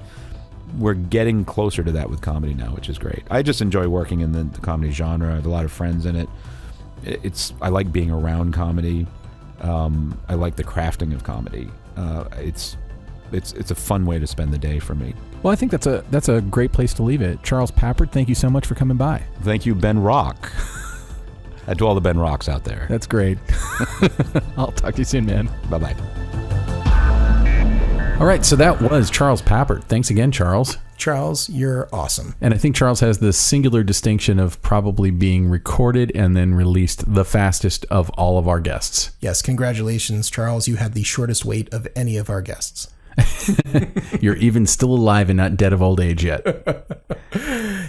We're getting closer to that with comedy now, which is great. I just enjoy working in the comedy genre. I have a lot of friends in it. I like being around comedy. I like the crafting of comedy. It's a fun way to spend the day for me. Well, I think that's a great place to leave it. Charles Papert, thank you so much for coming by. Thank you, Ben Rock. And to all the Ben Rocks out there. That's great. I'll talk to you soon, man. Bye-bye. All right, so that was Charles Papert. Thanks again, Charles. Charles, you're awesome. And I think Charles has the singular distinction of probably being recorded and then released the fastest of all of our guests. Yes, congratulations, Charles. You had the shortest wait of any of our guests. You're even still alive and not dead of old age yet.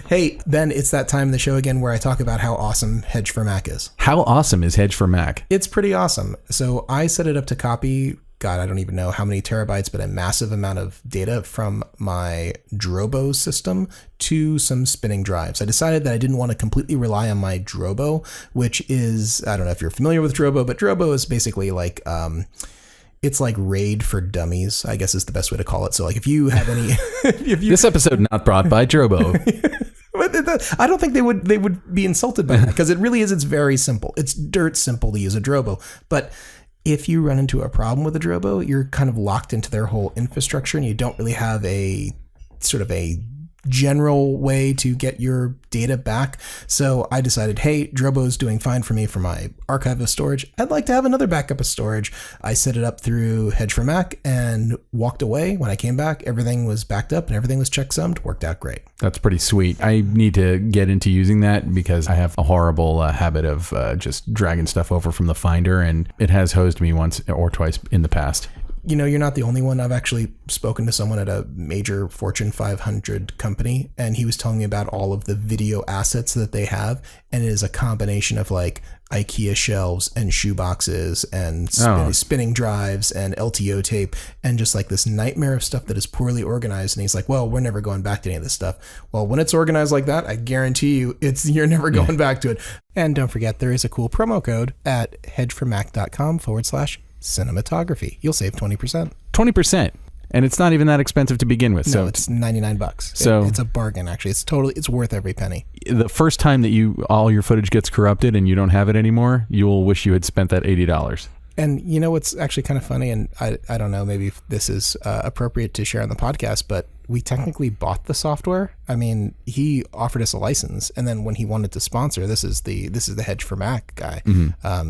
Hey, Ben, it's that time in the show again where I talk about how awesome Hedge for Mac is. How awesome is Hedge for Mac? It's pretty awesome. So I set it up to copy, God, I don't even know how many terabytes, but a massive amount of data from my Drobo system to some spinning drives. I decided that I didn't want to completely rely on my Drobo, which is, I don't know if you're familiar with Drobo, but Drobo is basically like, it's like RAID for dummies, I guess is the best way to call it. So like if you have any... This episode not brought by Drobo. I don't think they would be insulted by that, because it really is. It's very simple. It's dirt simple to use a Drobo. But if you run into a problem with a Drobo, you're kind of locked into their whole infrastructure and you don't really have a sort of a general way to get your data back. So I decided, hey, Drobo's doing fine for me for my archive of storage. I'd like to have another backup of storage. I set it up through Hedge for Mac and walked away. When I came back, everything was backed up and everything was checksummed. Worked out great. That's pretty sweet. I need to get into using that because I have a horrible habit of just dragging stuff over from the Finder, and it has hosed me once or twice in the past. You know, you're not the only one. I've actually spoken to someone at a major Fortune 500 company, and he was telling me about all of the video assets that they have. And it is a combination of like IKEA shelves and shoe boxes and spinning drives and LTO tape and just like this nightmare of stuff that is poorly organized. And he's like, well, we're never going back to any of this stuff. Well, when it's organized like that, I guarantee you you're never going back to it. And don't forget, there is a cool promo code at hedgeformac.com/cinematography. You'll save 20%. 20%. And it's not even that expensive to begin with. No, So it's $99. So it's a bargain, actually. It's worth every penny. The first time that all your footage gets corrupted and you don't have it anymore, you will wish you had spent that $80. And you know what's actually kind of funny, and I don't know, maybe if this is appropriate to share on the podcast, but we technically bought the software. I mean, he offered us a license, and then when he wanted to sponsor, this is the Hedge for Mac guy.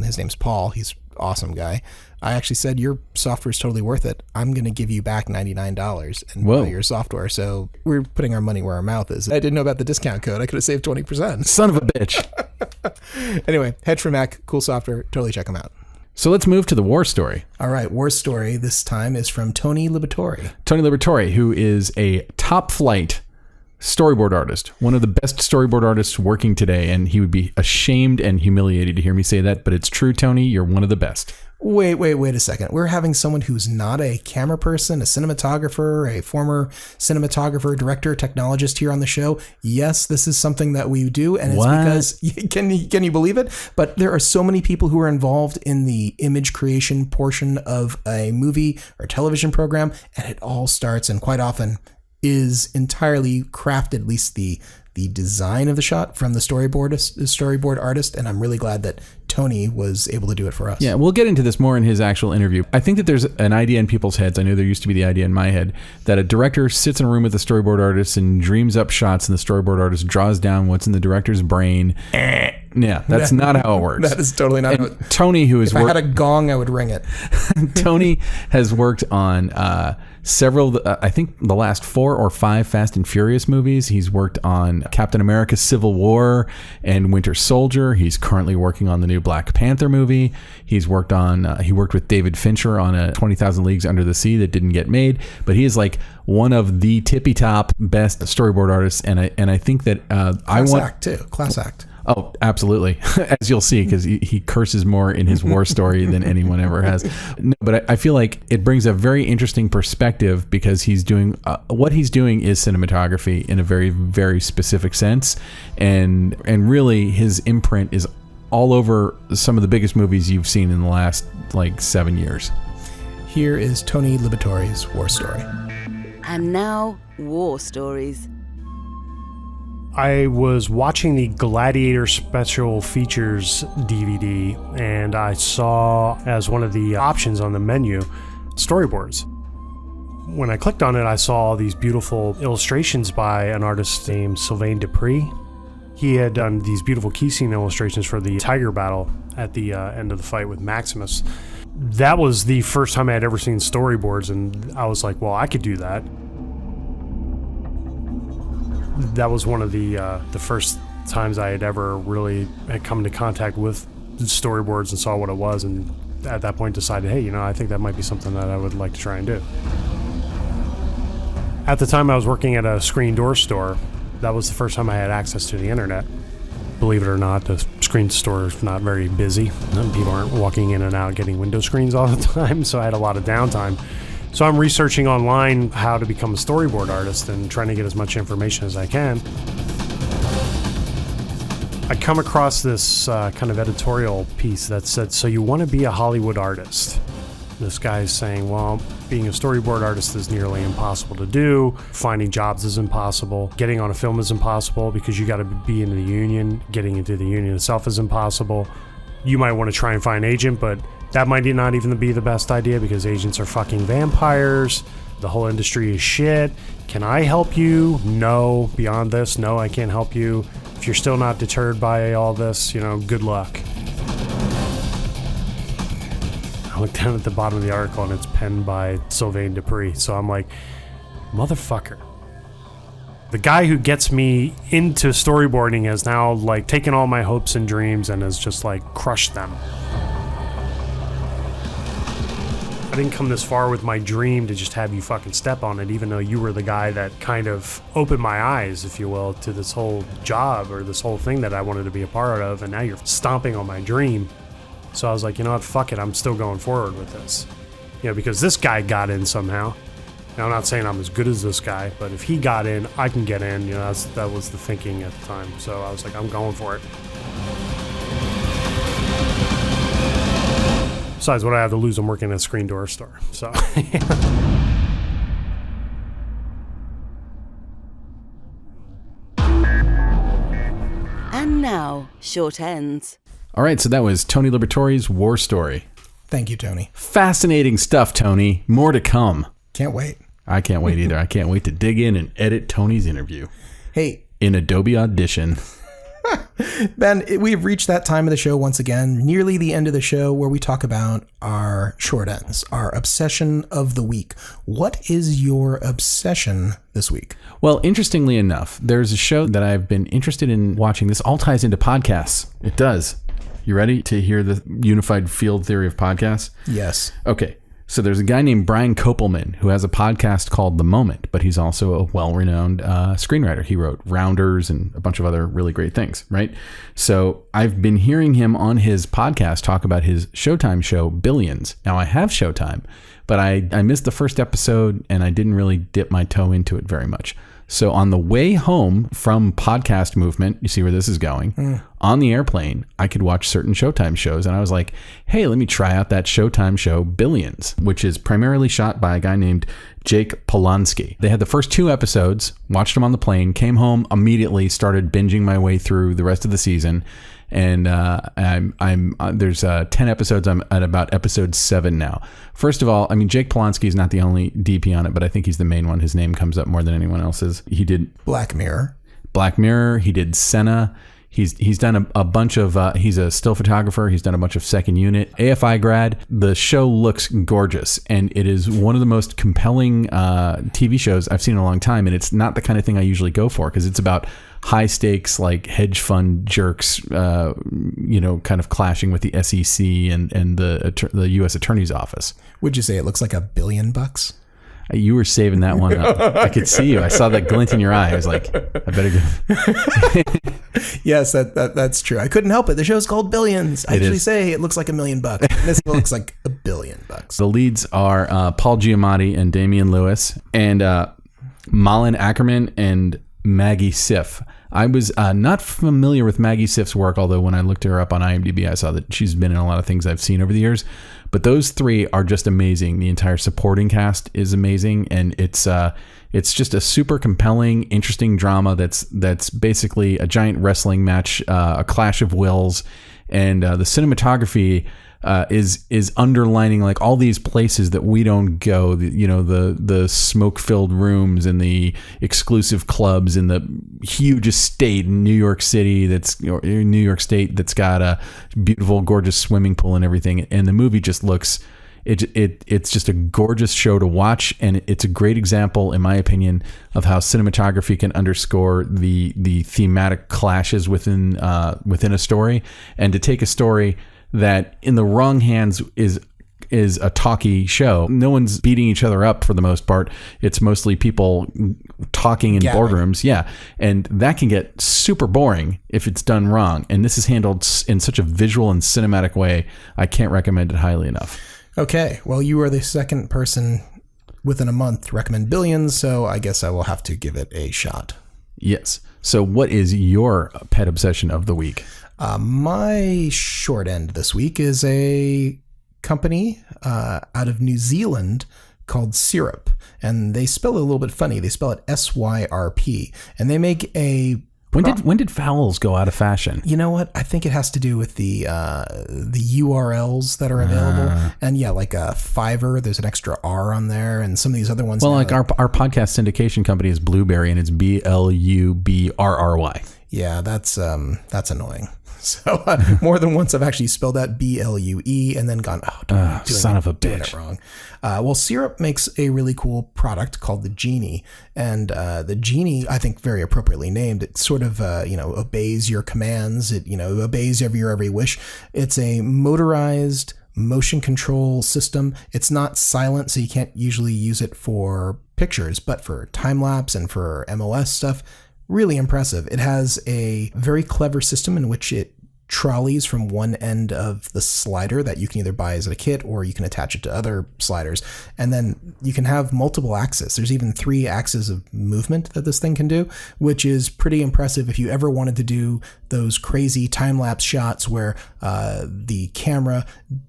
His name's Paul. He's an awesome guy. I actually said, your software is totally worth it. I'm going to give you back $99 and buy your software. So we're putting our money where our mouth is. I didn't know about the discount code. I could have saved 20%. Son of a bitch. Anyway, Hedge for Mac, cool software. Totally check them out. So let's move to the war story. All right, war story this time is from Tony Libertore. Tony Libertore, who is a top flight storyboard artist, one of the best storyboard artists working today, and he would be ashamed and humiliated to hear me say that, but it's true, Tony, you're one of the best. Wait a second. We're having someone who's not a camera person, a cinematographer, a former cinematographer, director, technologist here on the show. Yes, this is something that we do, and it's because, can you believe it? But there are so many people who are involved in the image creation portion of a movie or television program, and it all starts and quite often is entirely crafted, at least the design of the shot, from the storyboard artist, and I'm really glad that Tony was able to do it for us. Yeah, we'll get into this more in his actual interview. I think that there's an idea in people's heads, I know there used to be the idea in my head, that a director sits in a room with a storyboard artist and dreams up shots, and the storyboard artist draws down what's in the director's brain. Yeah, that's not how it works. That is totally not how it works. Tony, who is... If I had a gong, I would ring it. Tony has worked on several, I think the last 4 or 5 Fast and Furious movies. He's worked on Captain America Civil War and Winter Soldier. He's currently working on the new Black Panther movie. He's worked on, he worked with David Fincher on a 20,000 Leagues Under the Sea that didn't get made, but he is like one of the tippy top best storyboard artists. And I think that Class act. Oh, absolutely. As you'll see, because he curses more in his war story than anyone ever has. No, but I feel like it brings a very interesting perspective, because he's doing what he's doing is cinematography in a very, very specific sense. And really his imprint is all over some of the biggest movies you've seen in the last 7 years. Here is Tony Libertore's war story. And now, war stories. I was watching the Gladiator Special Features DVD, and I saw, as one of the options on the menu, storyboards. When I clicked on it, I saw all these beautiful illustrations by an artist named Sylvain Dupree. He had done these beautiful key scene illustrations for the tiger battle at the end of the fight with Maximus. That was the first time I had ever seen storyboards, and I was like, well, I could do that. That was one of the first times I had ever really had come into contact with storyboards and saw what it was, and at that point decided, hey, I think that might be something that I would like to try and do. At the time I was working at a screen door store. That was the first time I had access to the internet. Believe it or not, the screen store is not very busy. People aren't walking in and out getting window screens all the time, so I had a lot of downtime. So I'm researching online how to become a storyboard artist and trying to get as much information as I can. I come across this kind of editorial piece that said, so you want to be a Hollywood artist. This guy's saying, well, being a storyboard artist is nearly impossible to do. Finding jobs is impossible. Getting on a film is impossible because you got to be in the union. Getting into the union itself is impossible. You might want to try and find an agent, but that might not even be the best idea because agents are fucking vampires. The whole industry is shit. Can I help you? No. Beyond this, no, I can't help you. If you're still not deterred by all this, good luck. I look down at the bottom of the article and it's penned by Sylvain Dupree. So I'm like, motherfucker. The guy who gets me into storyboarding has now taken all my hopes and dreams and has just crushed them. I didn't come this far with my dream to just have you fucking step on it, even though you were the guy that kind of opened my eyes, if you will, to this whole job or this whole thing that I wanted to be a part of, and now you're stomping on my dream. So I was like, you know what, fuck it, I'm still going forward with this. Because this guy got in somehow. Now, I'm not saying I'm as good as this guy, but if he got in, I can get in. That was the thinking at the time. So I was like, I'm going for it. Besides, what I have to lose, I'm working at a screen door store. So. And now, short ends. All right, so that was Tony Libertore's war story. Thank you, Tony. Fascinating stuff, Tony. More to come. Can't wait. I can't wait either. I can't wait to dig in and edit Tony's interview. Hey. In Adobe Audition. Ben, we've reached that time of the show once again, nearly the end of the show, where we talk about our short ends, our obsession of the week. What is your obsession this week? Well, interestingly enough, there's a show that I've been interested in watching. This all ties into podcasts. It does. You ready to hear the unified field theory of podcasts? Yes. Okay. So there's a guy named Brian Kopelman who has a podcast called The Moment, but he's also a well-renowned screenwriter. He wrote Rounders and a bunch of other really great things, right? So I've been hearing him on his podcast talk about his Showtime show, Billions. Now, I have Showtime, but I missed the first episode and I didn't really dip my toe into it very much. So on the way home from Podcast Movement, you see where this is going, on the airplane, I could watch certain Showtime shows. And I was like, hey, let me try out that Showtime show, Billions, which is primarily shot by a guy named Jake Polanski. They had the first 2 episodes, watched them on the plane, came home immediately, started binging my way through the rest of the season. And there's 10 episodes. I'm at about episode 7 now. First of all, I mean, Jake Polanski is not the only DP on it, but I think he's the main one. His name comes up more than anyone else's. He did Black Mirror. He did Senna. He's done a bunch of, he's a still photographer. He's done a bunch of second unit, AFI grad. The show looks gorgeous, and it is one of the most compelling TV shows I've seen in a long time. And it's not the kind of thing I usually go for, because it's about high stakes, like hedge fund jerks, kind of clashing with the SEC and the U.S. Attorney's Office. Would you say it looks like $1 billion? You were saving that one up. I could see you. I saw that glint in your eye. I was like, I better go. Yes, that's true. I couldn't help it. The show's called Billions. I usually say it looks like $1 million. This looks like $1 billion. The leads are Paul Giamatti and Damian Lewis, and Malin Ackerman and Maggie Siff. I was not familiar with Maggie Siff's work, although when I looked her up on IMDb, I saw that she's been in a lot of things I've seen over the years. But those 3 are just amazing. The entire supporting cast is amazing, and it's just a super compelling, interesting drama that's basically a giant wrestling match, a clash of wills, and the cinematography is underlining like all these places that we don't go, the smoke-filled rooms and the exclusive clubs and the huge estate in New York State that's got a beautiful, gorgeous swimming pool and everything. And the movie just looks, it's just a gorgeous show to watch, and it's a great example, in my opinion, of how cinematography can underscore the thematic clashes within a story, and to take a story that in the wrong hands is a talky show. No one's beating each other up for the most part. It's mostly people talking in boardrooms. Yeah. And that can get super boring if it's done wrong. And this is handled in such a visual and cinematic way. I can't recommend it highly enough. Okay. Well, you are the second person within a month to recommend Billions, so I guess I will have to give it a shot. Yes. So what is your pet obsession of the week? My short end this week is a company out of New Zealand called Syrp, and they spell it a little bit funny. They spell it SYRP, and they make a... When did vowels go out of fashion? You know what? I think it has to do with the URLs that are available. And yeah, like Fiverr, there's an extra R on there, and some of these other ones. Well, like our podcast syndication company is Blueberry, and it's BLUBRRY. Yeah, that's annoying. So more than once I've actually spelled out BLUE and then gone, son of a bitch, doing it wrong. Well, Syrp makes a really cool product called the Genie, and the Genie, I think very appropriately named, it sort of obeys your commands. It obeys your every wish. It's a motorized motion control system. It's not silent, so you can't usually use it for pictures, but for time lapse and for MOS stuff. Really impressive. It has a very clever system in which it trolleys from one end of the slider that you can either buy as a kit or you can attach it to other sliders. And then you can have multiple axes. There's even 3 axes of movement that this thing can do, which is pretty impressive if you ever wanted to do those crazy time-lapse shots where the camera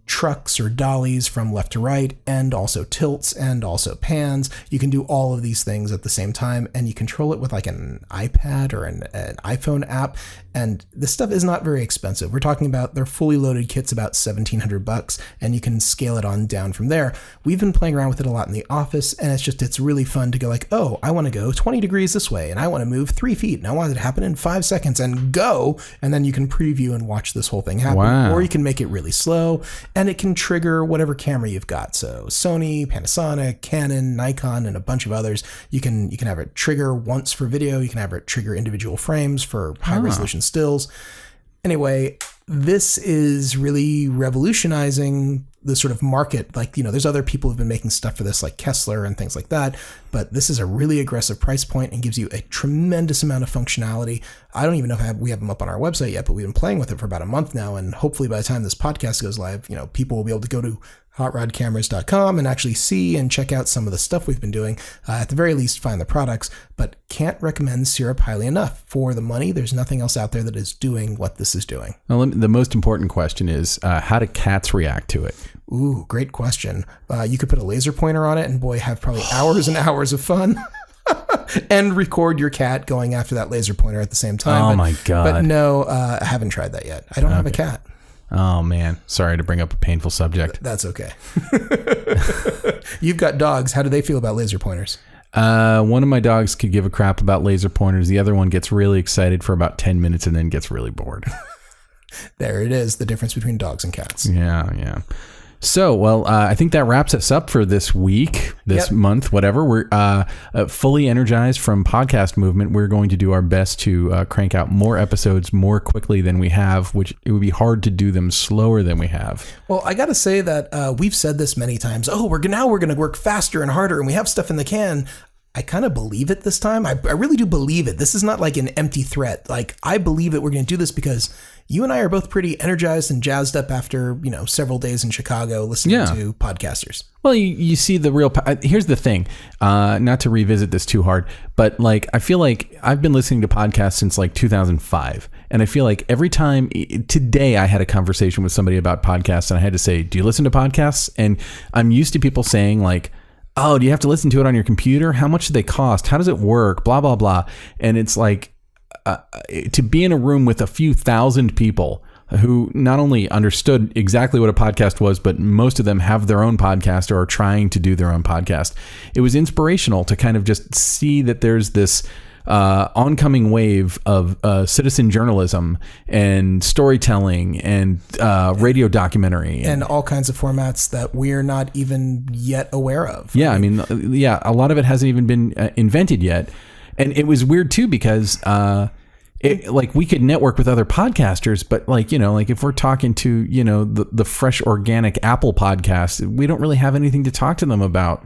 trucks or dollies from left to right and also tilts and also pans. You can do all of these things at the same time, and you control it with like an iPad or an iPhone app. And this stuff is not very expensive. expensive. We're talking about their fully loaded kit's about $1,700, and you can scale it on down from there. We've been playing around with it a lot in the office, and it's really fun to go like, oh, I want to go 20 degrees this way, and I want to move 3 feet, and I want it to happen in 5 seconds, and go, and then you can preview and watch this whole thing happen. Wow. Or you can make it really slow, and it can trigger whatever camera you've got. So Sony, Panasonic, Canon, Nikon, and a bunch of others. You can have it trigger once for video. You can have it trigger individual frames for high resolution stills. Anyway, this is really revolutionizing the sort of market. Like, there's other people who've been making stuff for this, like Kessler and things like that. But this is a really aggressive price point and gives you a tremendous amount of functionality. I don't even know if we have them up on our website yet, but we've been playing with it for about a month now. And hopefully by the time this podcast goes live, people will be able to go to hotrodcameras.com and actually see and check out some of the stuff we've been doing. At the very least, find the products, but can't recommend Syrp highly enough. For the money, there's nothing else out there that is doing what this is doing. Well, the most important question is, how do cats react to it? Ooh, great question. You could put a laser pointer on it and boy, have probably hours and hours of fun. And record your cat going after that laser pointer at the same time. My God. But no, I haven't tried that yet. I don't have a cat. Oh, man. Sorry to bring up a painful subject. That's okay. You've got dogs. How do they feel about laser pointers? One of my dogs could give a crap about laser pointers. The other one gets really excited for about 10 minutes and then gets really bored. There it is, the difference between dogs and cats. Yeah. So, well, I think that wraps us up for this week, month, whatever. We're fully energized from Podcast Movement. We're going to do our best to crank out more episodes more quickly than we have, which it would be hard to do them slower than we have. Well, I got to say that we've said this many times. Oh, we're going to work faster and harder, and we have stuff in the can. I kind of believe it this time. I really do believe it. This is not like an empty threat. Like, I believe that we're going to do this because you and I are both pretty energized and jazzed up after, several days in Chicago listening to podcasters. Well, you see the real... Here's the thing. Not to revisit this too hard, but I feel like I've been listening to podcasts since 2005. And I feel like every time... Today, I had a conversation with somebody about podcasts, and I had to say, do you listen to podcasts? And I'm used to people saying oh, do you have to listen to it on your computer? How much do they cost? How does it work? Blah, blah, blah. And it's to be in a room with a few thousand people who not only understood exactly what a podcast was, but most of them have their own podcast or are trying to do their own podcast. It was inspirational to kind of just see that there's this oncoming wave of citizen journalism and storytelling and radio documentary and all kinds of formats that we're not even yet aware of. Yeah, I mean, a lot of it hasn't even been invented yet. And it was weird too because we could network with other podcasters, but if we're talking to the fresh organic Apple podcast, we don't really have anything to talk to them about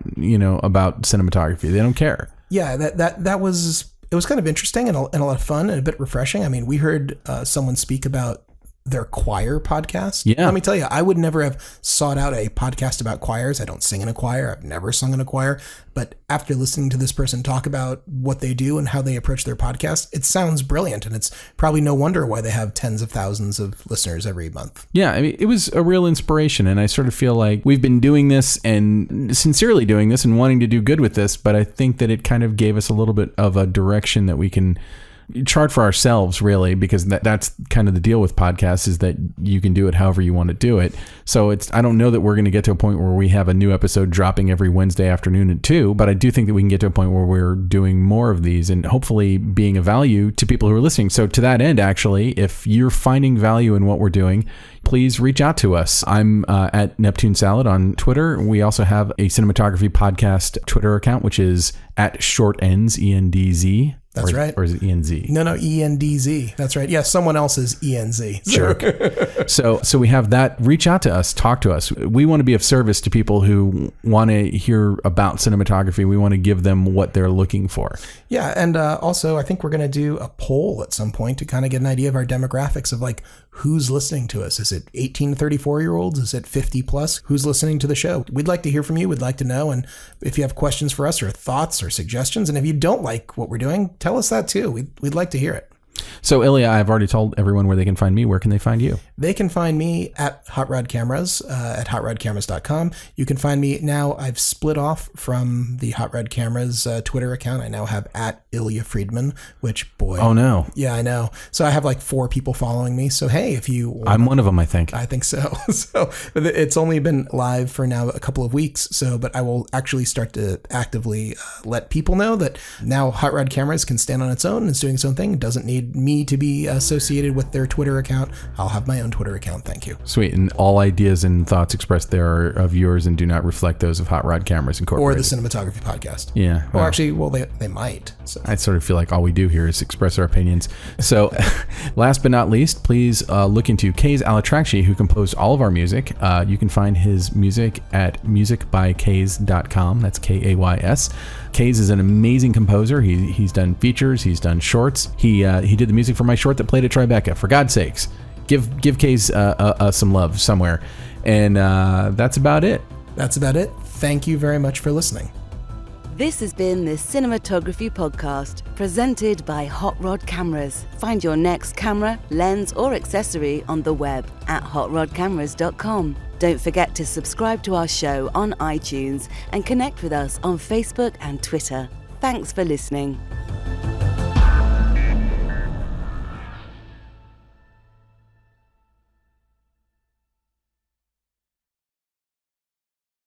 about cinematography. They don't care. Yeah, that was. It was kind of interesting and a lot of fun and a bit refreshing. I mean, we heard someone speak about their choir podcast. Yeah. Let me tell you, I would never have sought out a podcast about choirs. I don't sing in a choir. I've never sung in a choir. But after listening to this person talk about what they do and how they approach their podcast, it sounds brilliant. And it's probably no wonder why they have tens of thousands of listeners every month. Yeah, I mean, it was a real inspiration. And I sort of feel like we've been doing this and sincerely doing this and wanting to do good with this. But I think that it kind of gave us a little bit of a direction that we can chart for ourselves, really, because that's kind of the deal with podcasts, is that you can do it however you want to do it. So I don't know that we're going to get to a point where we have a new episode dropping every Wednesday afternoon at 2, but I do think that we can get to a point where we're doing more of these and hopefully being of value to people who are listening. So to that end, actually, if you're finding value in what we're doing, please reach out to us. I'm at Neptune Salad on Twitter. We also have a Cinematography Podcast Twitter account, which is at shortends, ENDZ. That's right. Or is it ENZ? No, ENDZ. That's right. Yeah, someone else is ENZ. Jerk. So we have that. Reach out to us. Talk to us. We want to be of service to people who want to hear about cinematography. We want to give them what they're looking for. Yeah, and also I think we're going to do a poll at some point to kind of get an idea of our demographics of who's listening to us. Is it 18 to 34-year-olds? Is it 50 plus? Who's listening to the show? We'd like to hear from you. We'd like to know. And if you have questions for us or thoughts or suggestions, and if you don't like what we're doing, tell us that too. We'd like to hear it. So, Illya, I've already told everyone where they can find me. Where can they find you? They can find me at Hot Rod Cameras, at hotrodcameras.com. You can find me now. I've split off from the Hot Rod Cameras Twitter account. I now have at Illya Friedman, which, boy. Oh, no. Yeah, I know. So I have like 4 people following me. So, hey, if you... I'm one of them, I think. I think so. So it's only been live for now a couple of weeks. So, but I will actually start to actively let people know that now Hot Rod Cameras can stand on its own and it's doing its own thing. It doesn't need me to be associated with their Twitter account. I'll have my own Twitter account. Thank you. Sweet. And all ideas and thoughts expressed there are of yours and do not reflect those of Hot Rod Cameras Incorporated. Or the Cinematography Podcast. Yeah. Well, actually, they might. So. I sort of feel like all we do here is express our opinions. So last but not least, please look into Kays Alatrakshy, who composed all of our music. You can find his music at musicbykays.com. That's Kays. Kays is an amazing composer. He's done features. He's done shorts. He did the music for my short that played at Tribeca. For God's sakes, give Kays some love somewhere. And that's about it. That's about it. Thank you very much for listening. This has been the Cinematography Podcast, presented by Hot Rod Cameras. Find your next camera, lens, or accessory on the web at hotrodcameras.com. Don't forget to subscribe to our show on iTunes and connect with us on Facebook and Twitter. Thanks for listening.